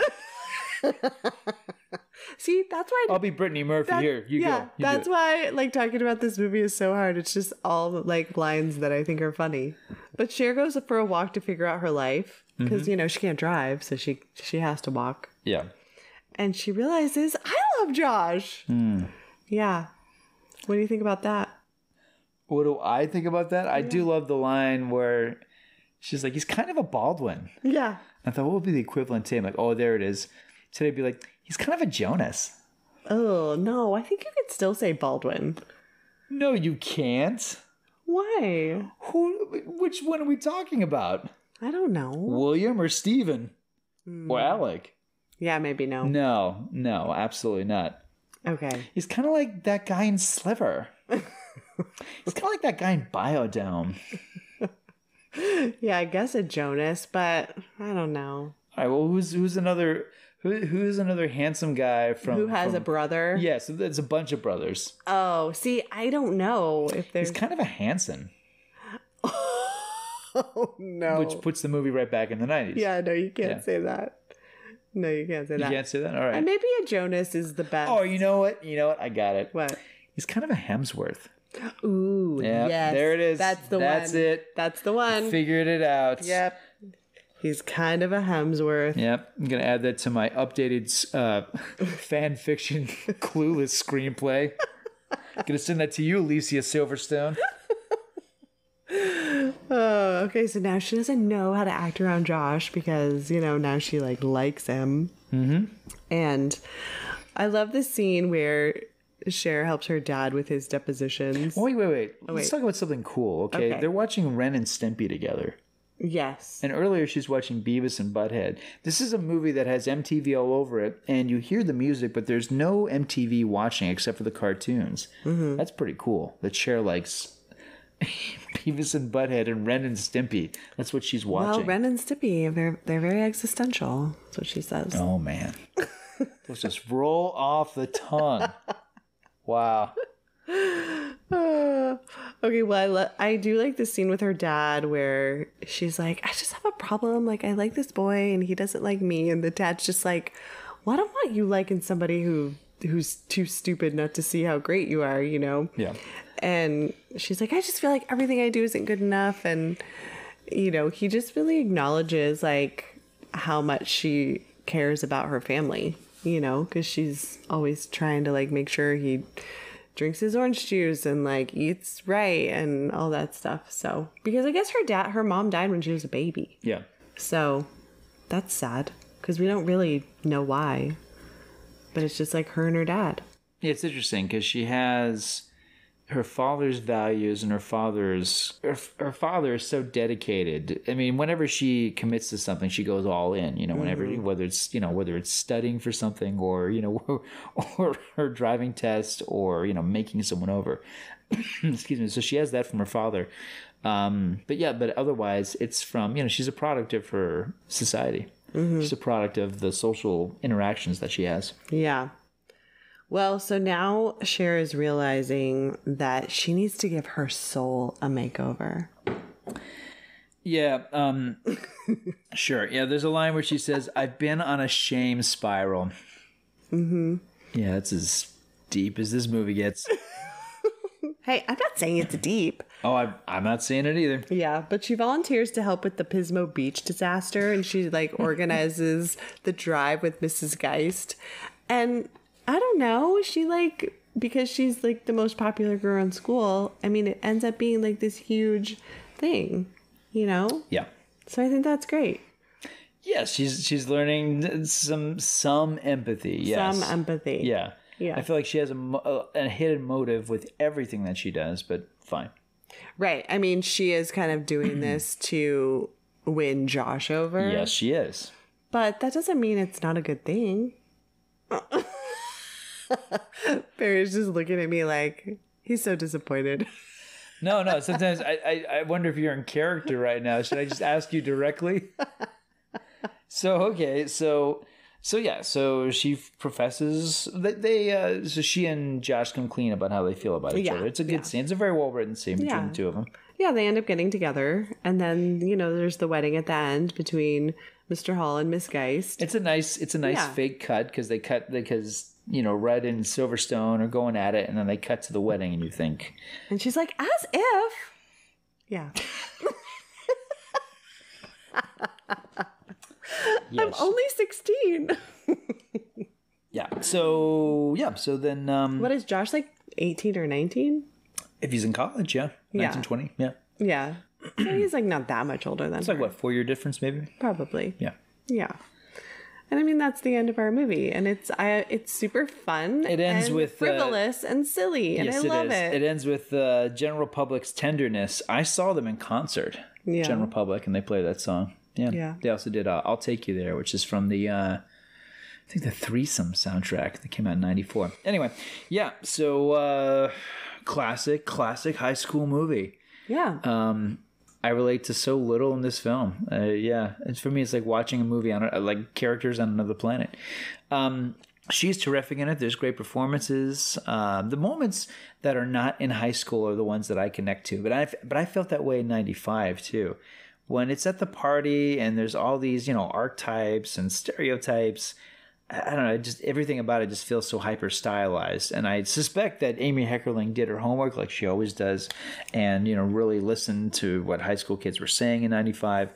see, that's why I'll be Brittany Murphy here. You go. You that's do it. why like talking about this movie is so hard. It's just all like lines that I think are funny. But Cher goes for a walk to figure out her life because you know she can't drive, so she has to walk. Yeah. And she realizes I love Josh. Yeah. What do you think about that? What do I think about that? I do love the line where she's like, he's kind of a Baldwin. Yeah. I thought, what would be the equivalent to him? Like, oh, there it is. Today, I'd be like, he's kind of a Jonas. Oh no, I think you could still say Baldwin. No, you can't. Why? Which one are we talking about? I don't know. William or Stephen? Or Alec? Yeah, maybe no. No, absolutely not. Okay. He's kind of like that guy in Sliver. He's kind of like that guy in Biodome. Yeah, I guess a Jonas, but I don't know. All right, well, who's another handsome guy Who has a brother? Yeah, so there's a bunch of brothers. Oh, see, I don't know if there's. He's kind of a Hanson. Oh no! Which puts the movie right back in the 90s. Yeah, no, you can't say that. No, you can't say that. You can't say that? All right. And maybe a Jonas is the best. Oh, you know what? I got it. What? He's kind of a Hemsworth. Ooh, Yeah, yes. there it is. That's the one. That's it. That's the one. Figured it out. Yep. He's kind of a Hemsworth. Yep. I'm going to add that to my updated fan fiction Clueless screenplay. Going to send that to you, Alicia Silverstone. Oh, okay. So now she doesn't know how to act around Josh because, you know, now she like likes him. Mm-hmm. And I love the scene where Cher helps her dad with his depositions. Wait. Let's talk about something cool, okay? They're watching Ren and Stimpy together. Yes. And earlier she's watching Beavis and Butthead. This is a movie that has MTV all over it, and you hear the music, but there's no MTV watching except for the cartoons. Mm-hmm. That's pretty cool. That Cher likes Beavis and Butthead and Ren and Stimpy. That's what she's watching. Well, Ren and Stimpy, they're very existential. That's what she says. Oh, man. Those just roll off the tongue. Wow. Okay, well, I do like the scene with her dad where she's like, I just have a problem. Like, I like this boy and he doesn't like me. And the dad's just like, well, I don't want you liking somebody who's too stupid not to see how great you are, you know? Yeah. And she's like, I just feel like everything I do isn't good enough. And, you know, he just really acknowledges, like, how much she cares about her family, you know, because she's always trying to, like, make sure he drinks his orange juice and, like, eats right and all that stuff. So, because I guess her mom died when she was a baby. Yeah. So, That's sad because we don't really know why. But it's just like her and her dad. Yeah, it's interesting because she has her father's values, and her father is so dedicated. I mean, whenever she commits to something, she goes all in. Whenever whether it's studying for something, or or her driving test, or making someone over. Excuse me. So she has that from her father. But otherwise, it's from she's a product of her society. She's a product of the social interactions that she has. Yeah. Well, so now Cher is realizing that she needs to give her soul a makeover. Yeah, sure. Yeah, there's a line where she says, "I've been on a shame spiral." Mm-hmm. Yeah, that's as deep as this movie gets. Hey, I'm not saying it's deep. Oh, I'm not saying it either. Yeah, but she volunteers to help with the Pismo Beach disaster, and she organizes the drive with Mrs. Geist. And I don't know, she because she's the most popular girl in school, I mean, it ends up being this huge thing, Yeah. So I think that's great. Yeah, she's learning some empathy. Yes. Some empathy. Yeah. Yeah. I feel like she has a hidden motive with everything that she does, but fine. Right. I mean, she is kind of doing this to win Josh over. Yes, she is. But that doesn't mean it's not a good thing. Barry's just looking at me like he's so disappointed. No. Sometimes I wonder if you're in character right now. Should I just ask you directly? So she professes that so she and Josh come clean about how they feel about each other. It's a good scene. It's a very well written scene between the two of them. Yeah, they end up getting together, and then there's the wedding at the end between Mr. Hall and Miss Geist. It's a nice fake cut because Red and Silverstone are going at it, and then they cut to the wedding, and you think, and she's like, as if, yeah. Yes. I'm only 16. Yeah. So then what is Josh 18 or 19? If he's in college, 19, 20, yeah. Yeah. So he's not that much older than her. It's 4-year difference maybe? Probably. Yeah. Yeah. And I mean, that's the end of our movie, and it's super fun. It ends with frivolous and silly, and I love it. It ends with General Public's Tenderness. I saw them in concert, General Public, and they play that song. Yeah. They also did "I'll Take You There," which is from the I think the Threesome soundtrack that came out in '94. Anyway, yeah. So classic high school movie. Yeah. I relate to so little in this film. It's for me. It's like watching a movie on like characters on another planet. She's terrific in it. There's great performances. The moments that are not in high school are the ones that I connect to. But I felt that way in '95 too, when it's at the party and there's all these archetypes and stereotypes. I don't know, just everything about it just feels so hyper stylized. And I suspect that Amy Heckerling did her homework like she always does, and really listened to what high school kids were saying in '95.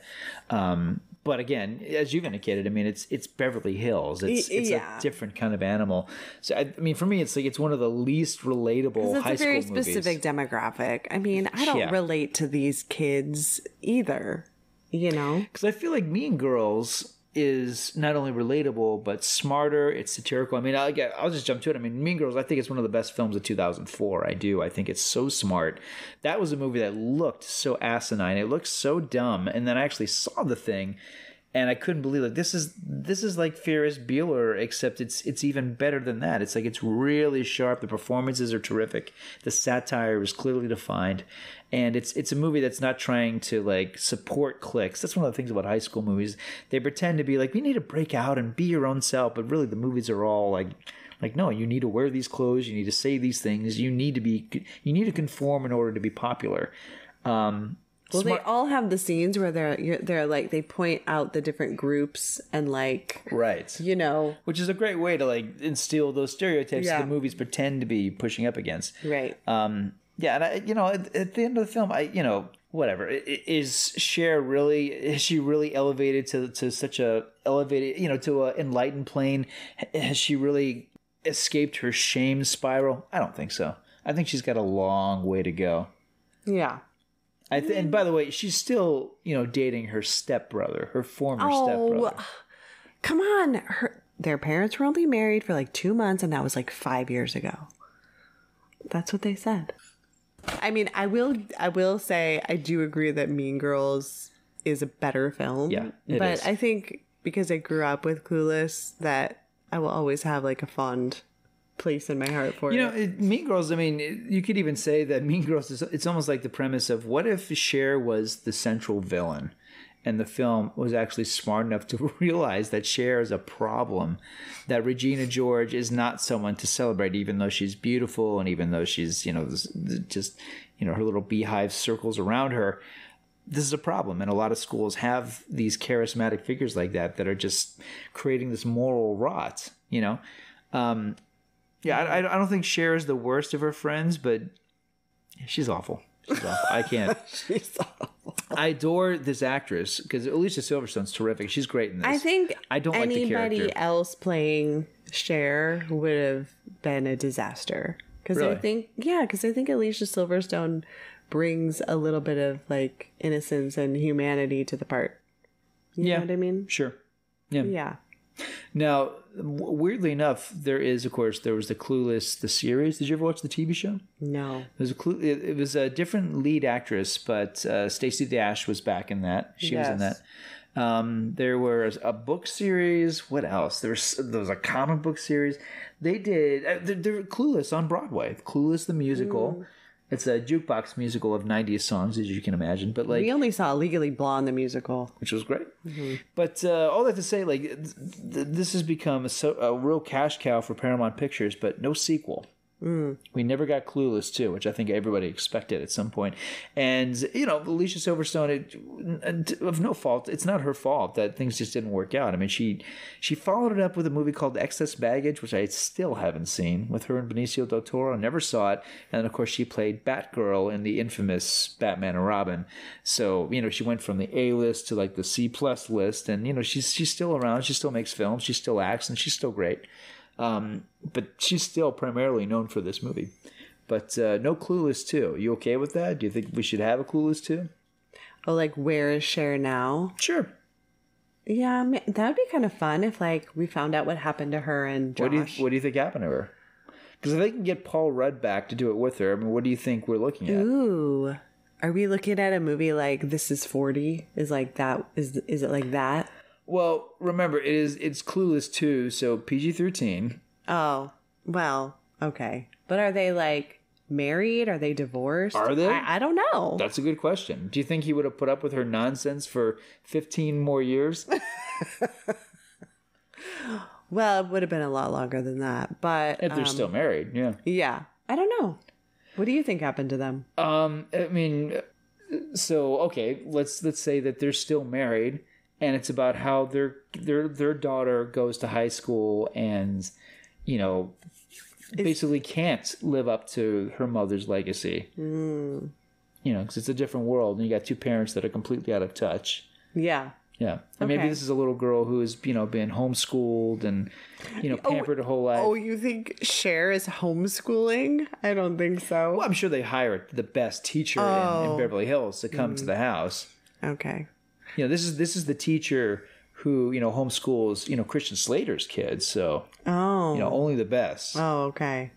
But again, as you've indicated, I mean, it's Beverly Hills. It's a different kind of animal. So I mean, for me, it's one of the least relatable high school movies. It's a very specific demographic. I mean, I don't relate to these kids either. Because I feel like Mean Girls is not only relatable but smarter. It's satirical. I mean, I'll just jump to it. I mean, Mean Girls, I think it's one of the best films of 2004. I think it's so smart. That was a movie that looked so asinine. It looked so dumb. And then I actually saw the thing, and I couldn't believe it. This is like Ferris Bueller, except it's even better than that. It's really sharp. The performances are terrific. The satire is clearly defined. And it's a movie that's not trying to support cliques. That's one of the things about high school movies. They pretend to be we need to break out and be your own self, but really the movies are all like no, you need to wear these clothes, you need to say these things, you need to conform in order to be popular. Well, they all have the scenes where they're they point out the different groups and right, which is a great way to instill those stereotypes that the movies pretend to be pushing up against. Right. Yeah, and at the end of the film, whatever. Is Cher really elevated to such a elevated, to an enlightened plane? Has she really escaped her shame spiral? I don't think so. I think she's got a long way to go. Yeah. And by the way, she's still, dating her stepbrother, her former stepbrother. Come on. Their parents were only married for like 2 months, and that was like 5 years ago. That's what they said. I mean, I will say I do agree that Mean Girls is a better film. Yeah, it but is. I think because I grew up with Clueless, that I will always have like a fond place in my heart for it. Mean Girls, I mean, you could even say that Mean Girls it's almost like the premise of what if Cher was the central villain and the film was actually smart enough to realize that Cher is a problem, that Regina George is not someone to celebrate, even though she's beautiful and even though she's, just, her little beehive circles around her. This is a problem. And a lot of schools have these charismatic figures like that are just creating this moral rot, I don't think Cher is the worst of her friends, but she's awful. She's awful. I can't. She's awful. I adore this actress because Alicia Silverstone's terrific. She's great in this. I think I don't like the character. anybody else playing Cher would have been a disaster. Because Really? I think Alicia Silverstone brings a little bit of like innocence and humanity to the part. You know what I mean? Sure. Yeah. Yeah. Now, weirdly enough, there was the Clueless, the series. Did you ever watch the TV show? No. It was a different lead actress, but Stacey Dash was back in that. She was in that. There was a book series. What else? There was a comic book series. They did. They're Clueless on Broadway. Clueless the musical. It's a jukebox musical of 90s songs, as you can imagine. But we only saw Legally Blonde, the musical. Which was great. Mm-hmm. But all that to say, this has become a real cash cow for Paramount Pictures, but no sequel. We never got Clueless 2, which I think everybody expected at some point. And, Alicia Silverstone, of no fault, it's not her fault that things just didn't work out. I mean, she followed it up with a movie called Excess Baggage, which I still haven't seen, with her and Benicio del Toro. Never saw it. And, of course, she played Batgirl in the infamous Batman and Robin. So, she went from the A-list to, the C-plus list. And, she's still around. She still makes films. She still acts, and she's still great. But she's still primarily known for this movie. But no Clueless 2. You okay with that? Do you think we should have a Clueless 2? Oh, where is Cher now? Sure. Yeah, that would be kind of fun if we found out what happened to her and Josh. What do you think happened to her? Because if they can get Paul Rudd back to do it with her, I mean, what do you think we're looking at? Ooh. Are we looking at a movie like This Is 40? Is it like that? Well, remember, it's Clueless 2, so PG-13. Oh, well, okay. But are they, married? Are they divorced? Are they? I don't know. That's a good question. Do you think he would have put up with her nonsense for 15 more years? Well, it would have been a lot longer than that, but... If they're still married, yeah. Yeah. I don't know. What do you think happened to them? I mean, so, okay, let's say that they're still married... And it's about how their daughter goes to high school and, basically can't live up to her mother's legacy. Because it's a different world and you got two parents that are completely out of touch. Yeah. Yeah. And maybe this is a little girl who is, been homeschooled and, pampered her whole life. Oh, you think Cher is homeschooling? I don't think so. Well, I'm sure they hire the best teacher in Beverly Hills to come to the house. Okay. This is the teacher who, homeschools, Christian Slater's kids. So, only the best. Oh, okay.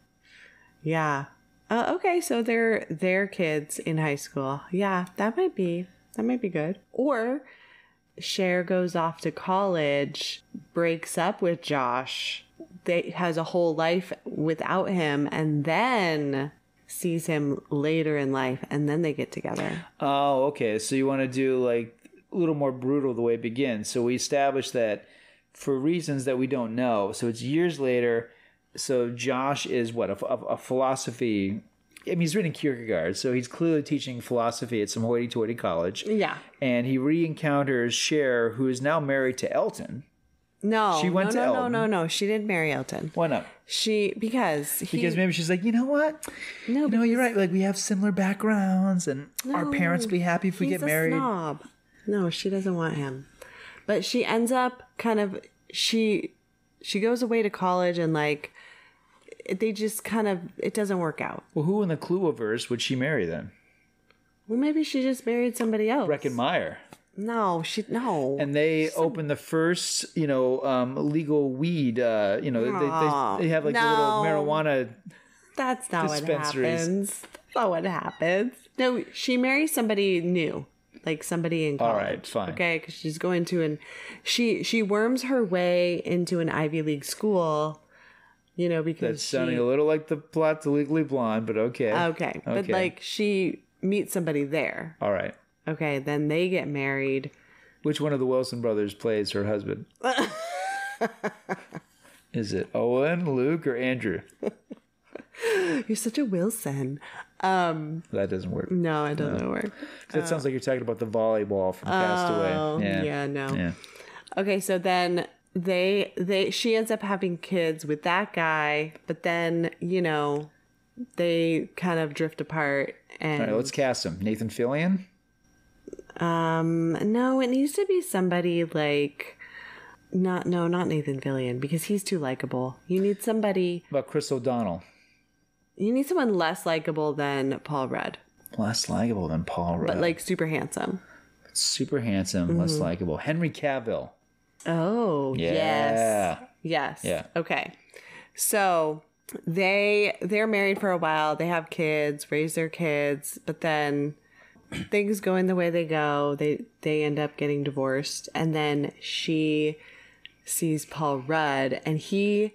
Yeah. Okay. So they're kids in high school. Yeah, that might be good. Or Cher goes off to college, breaks up with Josh, has a whole life without him, and then sees him later in life, and then they get together. Oh, okay. So you want to do a little more brutal the way it begins. So we established that for reasons that we don't know. So it's years later. So Josh is a philosophy. I mean, he's reading Kierkegaard, so he's clearly teaching philosophy at some hoity-toity college. Yeah. And he re-encounters Cher, who is now married to Elton. No. She went to Elton. No. She didn't marry Elton. Why not? Because maybe she's like, you know what? No, you're right. We have similar backgrounds, and our parents will be happy if we get married. He's a snob. No, she doesn't want him. But she ends up she goes away to college and they just it doesn't work out. Well, who in the Clueverse would she marry then? Well, maybe she just married somebody else. Breckenmeyer. No. And they opened the first, legal weed. They have like the little marijuana. That's not what dispensaries. happens. That's not what happens. No, she marries somebody new, like somebody in college. All right, fine. Okay, because she's going to she worms her way into an Ivy League school. Because That's sounding a little like the plot to Legally Blonde, but okay. Okay, but like she meets somebody there. All right. Okay, then they get married. Which one of the Wilson brothers plays her husband? Is it Owen, Luke, or Andrew? You're such a Wilson. That doesn't work. No, it doesn't work. That sounds like you're talking about the volleyball from Castaway. Yeah, no. Yeah. Okay, so then she ends up having kids with that guy, but then, they kind of drift apart. And All right, let's cast him. Nathan Fillion? no, it needs to be somebody like not Nathan Fillion, because he's too likable. You need somebody. What about Chris O'Donnell? You need someone less likable than Paul Rudd, Less likable than Paul Rudd. but like super handsome. Super handsome, less likable. Henry Cavill. Oh, Yeah. yes. Yeah. Okay. So they're married for a while. They have kids, raise their kids, but then things going the way they go. They end up getting divorced, and then she sees Paul Rudd, and he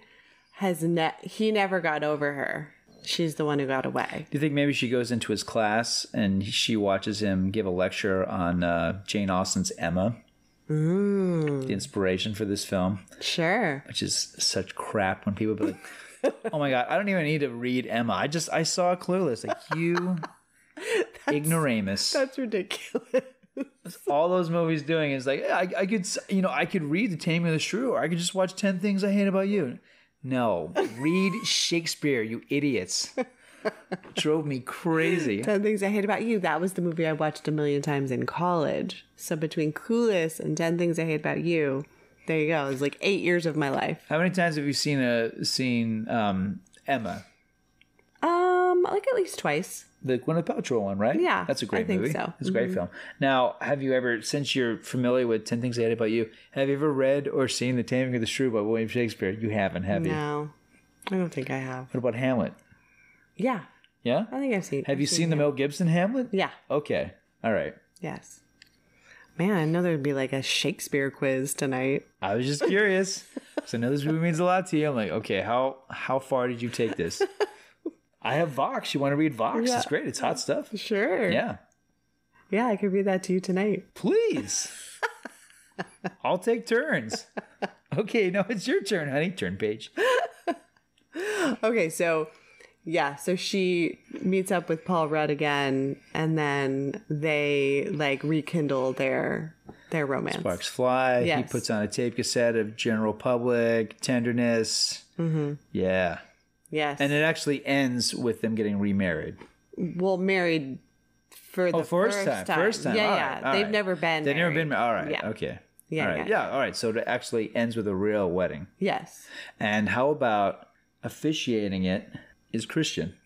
never got over her. She's the one who got away. Do you think maybe she goes into his class and she watches him give a lecture on Jane Austen's Emma? The inspiration for this film. Sure. Which is such crap when people be like, oh my God, I don't even need to read Emma. I saw Clueless. Like, you ignoramus. That's ridiculous. All those movies doing is like, I could read The Taming of the Shrew, or I could just watch 10 Things I Hate About You. No, read Shakespeare, you idiots. Drove me crazy. 10 Things I Hate About You. That was the movie I watched a million times in college. So between Clueless and 10 Things I Hate About You, there you go. It was like 8 years of my life. How many times have you seen Emma? Like at least twice. The Gwyneth Paltrow one, right? Yeah, That's a great I think movie. so. It's a great film. Now, have you ever, since you're familiar with 10 Things I Hate About You, have you ever read or seen The Taming of the Shrew by William Shakespeare? You haven't, have you? No, I don't think I have. What about Hamlet? Yeah. Yeah? I think I've seen. Have you seen the Mel Gibson Hamlet? Yeah. Okay. All right. Yes. Man, I know there'd be like a Shakespeare quiz tonight. I was just curious. So I know this movie means a lot to you. I'm like, okay, how far did you take this? I have Vox. You want to read Vox? Yeah. It's great. It's hot stuff. Sure. Yeah. Yeah, I could read that to you tonight. Please. I'll take turns. Okay, now it's your turn, honey. Turn page. Okay, so she meets up with Paul Rudd again, and then they like rekindle their romance. Sparks fly. Yes. He puts on a tape cassette of General Public, Tenderness. Mm-hmm. Yeah. Yes. And it actually ends with them getting remarried. Well, married for the first time. First time. Yeah, All yeah. right. They've never been They've married. never been All right. Yeah. Okay. Yeah, all right. yeah. All right. So it actually ends with a real wedding. Yes. And how about officiating it is Christian?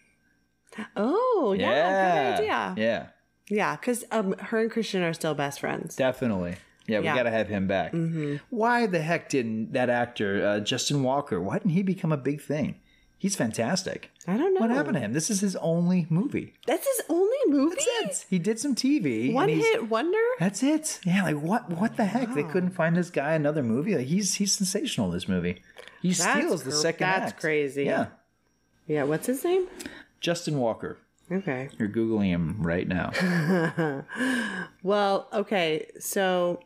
Oh, yeah. Good idea. Yeah. Yeah, because her and Christian are still best friends. Definitely. Yeah, we Yeah. got to have him back. Mm-hmm. Why the heck didn't that actor, Justin Walker, why didn't he become a big thing? He's fantastic. I don't know. What happened to him? This is his only movie. That's his only movie? That's it. He did some TV. One and hit wonder? That's it. Yeah, like what the heck? They couldn't find this guy another movie. Like he's sensational in this movie. He steals the second act. That's crazy. Yeah. Yeah, what's his name? Justin Walker. Okay. You're Googling him right now. Well, okay. So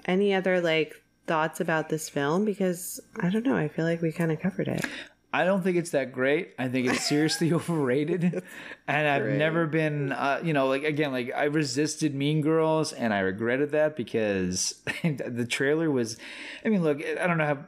any other like thoughts about this film? Because I don't know. I feel like we kind of covered it. I don't think it's that great. I think it's seriously overrated. And I've never been, I resisted Mean Girls and I regretted that because the trailer was, I don't know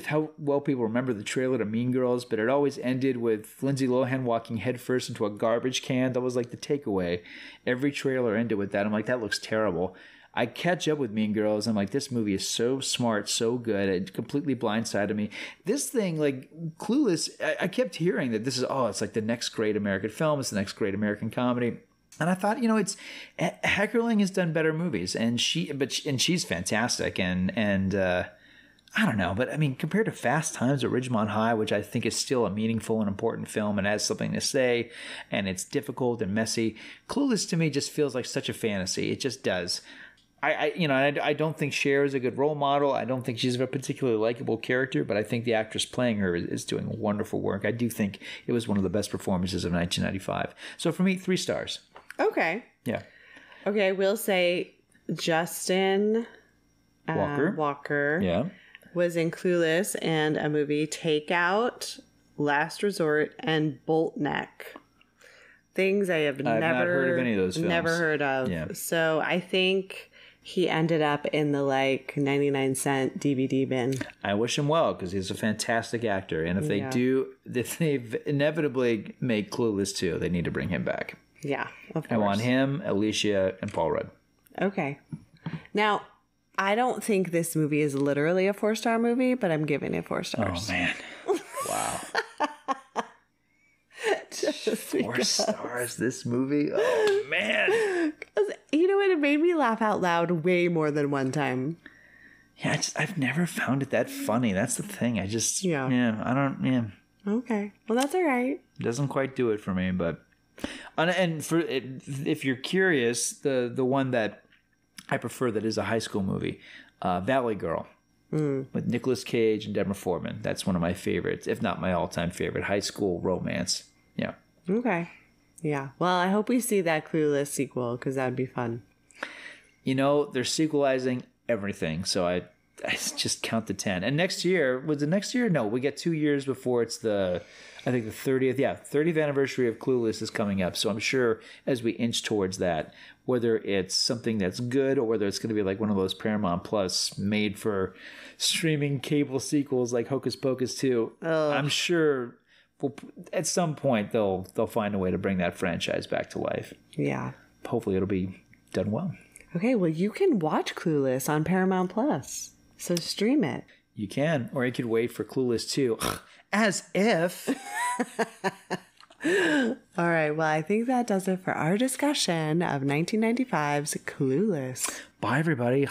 how well people remember the trailer to Mean Girls, but it always ended with Lindsay Lohan walking headfirst into a garbage can. That was like the takeaway. Every trailer ended with that. I'm like, that looks terrible. I catch up with Mean Girls. I'm like, this movie is so smart, so good. It completely blindsided me. This thing, like Clueless, I kept hearing that this is, it's like the next great American film. It's the next great American comedy. And I thought, it's Heckerling has done better movies, and she's fantastic, and I don't know, but I mean, compared to Fast Times at Ridgemont High, which I think is still a meaningful and important film and has something to say, and it's difficult and messy, Clueless to me just feels like such a fantasy. It just does. I don't think Cher is a good role model. I don't think she's a particularly likable character, but I think the actress playing her is doing wonderful work. I do think it was one of the best performances of 1995. So for me, 3 stars. Okay. Yeah. Okay, we'll say Justin Walker. Yeah. Was in Clueless and a movie Takeout, Last Resort, and Boltneck. Things I've not heard of any of those films. Never heard of. Yeah. So I think he ended up in the 99-cent DVD bin. I wish him well because he's a fantastic actor. And if they inevitably make Clueless 2, they need to bring him back. Yeah, of course. I want him, Alicia, and Paul Rudd. Okay. Now, I don't think this movie is literally a 4-star movie, but I'm giving it 4 stars. Oh, man. Wow. 4 stars, this movie? Oh, man. You know what? It made me laugh out loud way more than one time. Yeah, I've never found it that funny. That's the thing. I just, I don't. Okay. Well, that's all right. It doesn't quite do it for me, but... And for if you're curious, the one that I prefer that is a high school movie, Valley Girl, with Nicolas Cage and Deborah Foreman. That's one of my favorites, if not my all-time favorite, high school romance. Yeah. Okay. Yeah. Well, I hope we see that Clueless sequel because that'd be fun. They're sequelizing everything, so I just count to 10. And next year, was it next year? No, we get 2 years before it's the 30th. Yeah, 30th anniversary of Clueless is coming up. So I'm sure as we inch towards that, whether it's something that's good or whether it's going to be like one of those Paramount Plus made for streaming cable sequels like Hocus Pocus 2, I'm sure at some point they'll find a way to bring that franchise back to life. Yeah. Hopefully it'll be done well. Okay, well, you can watch Clueless on Paramount Plus. So stream it. You can, or you could wait for Clueless 2. As if. All right, well, I think that does it for our discussion of 1995's Clueless. Bye, everybody.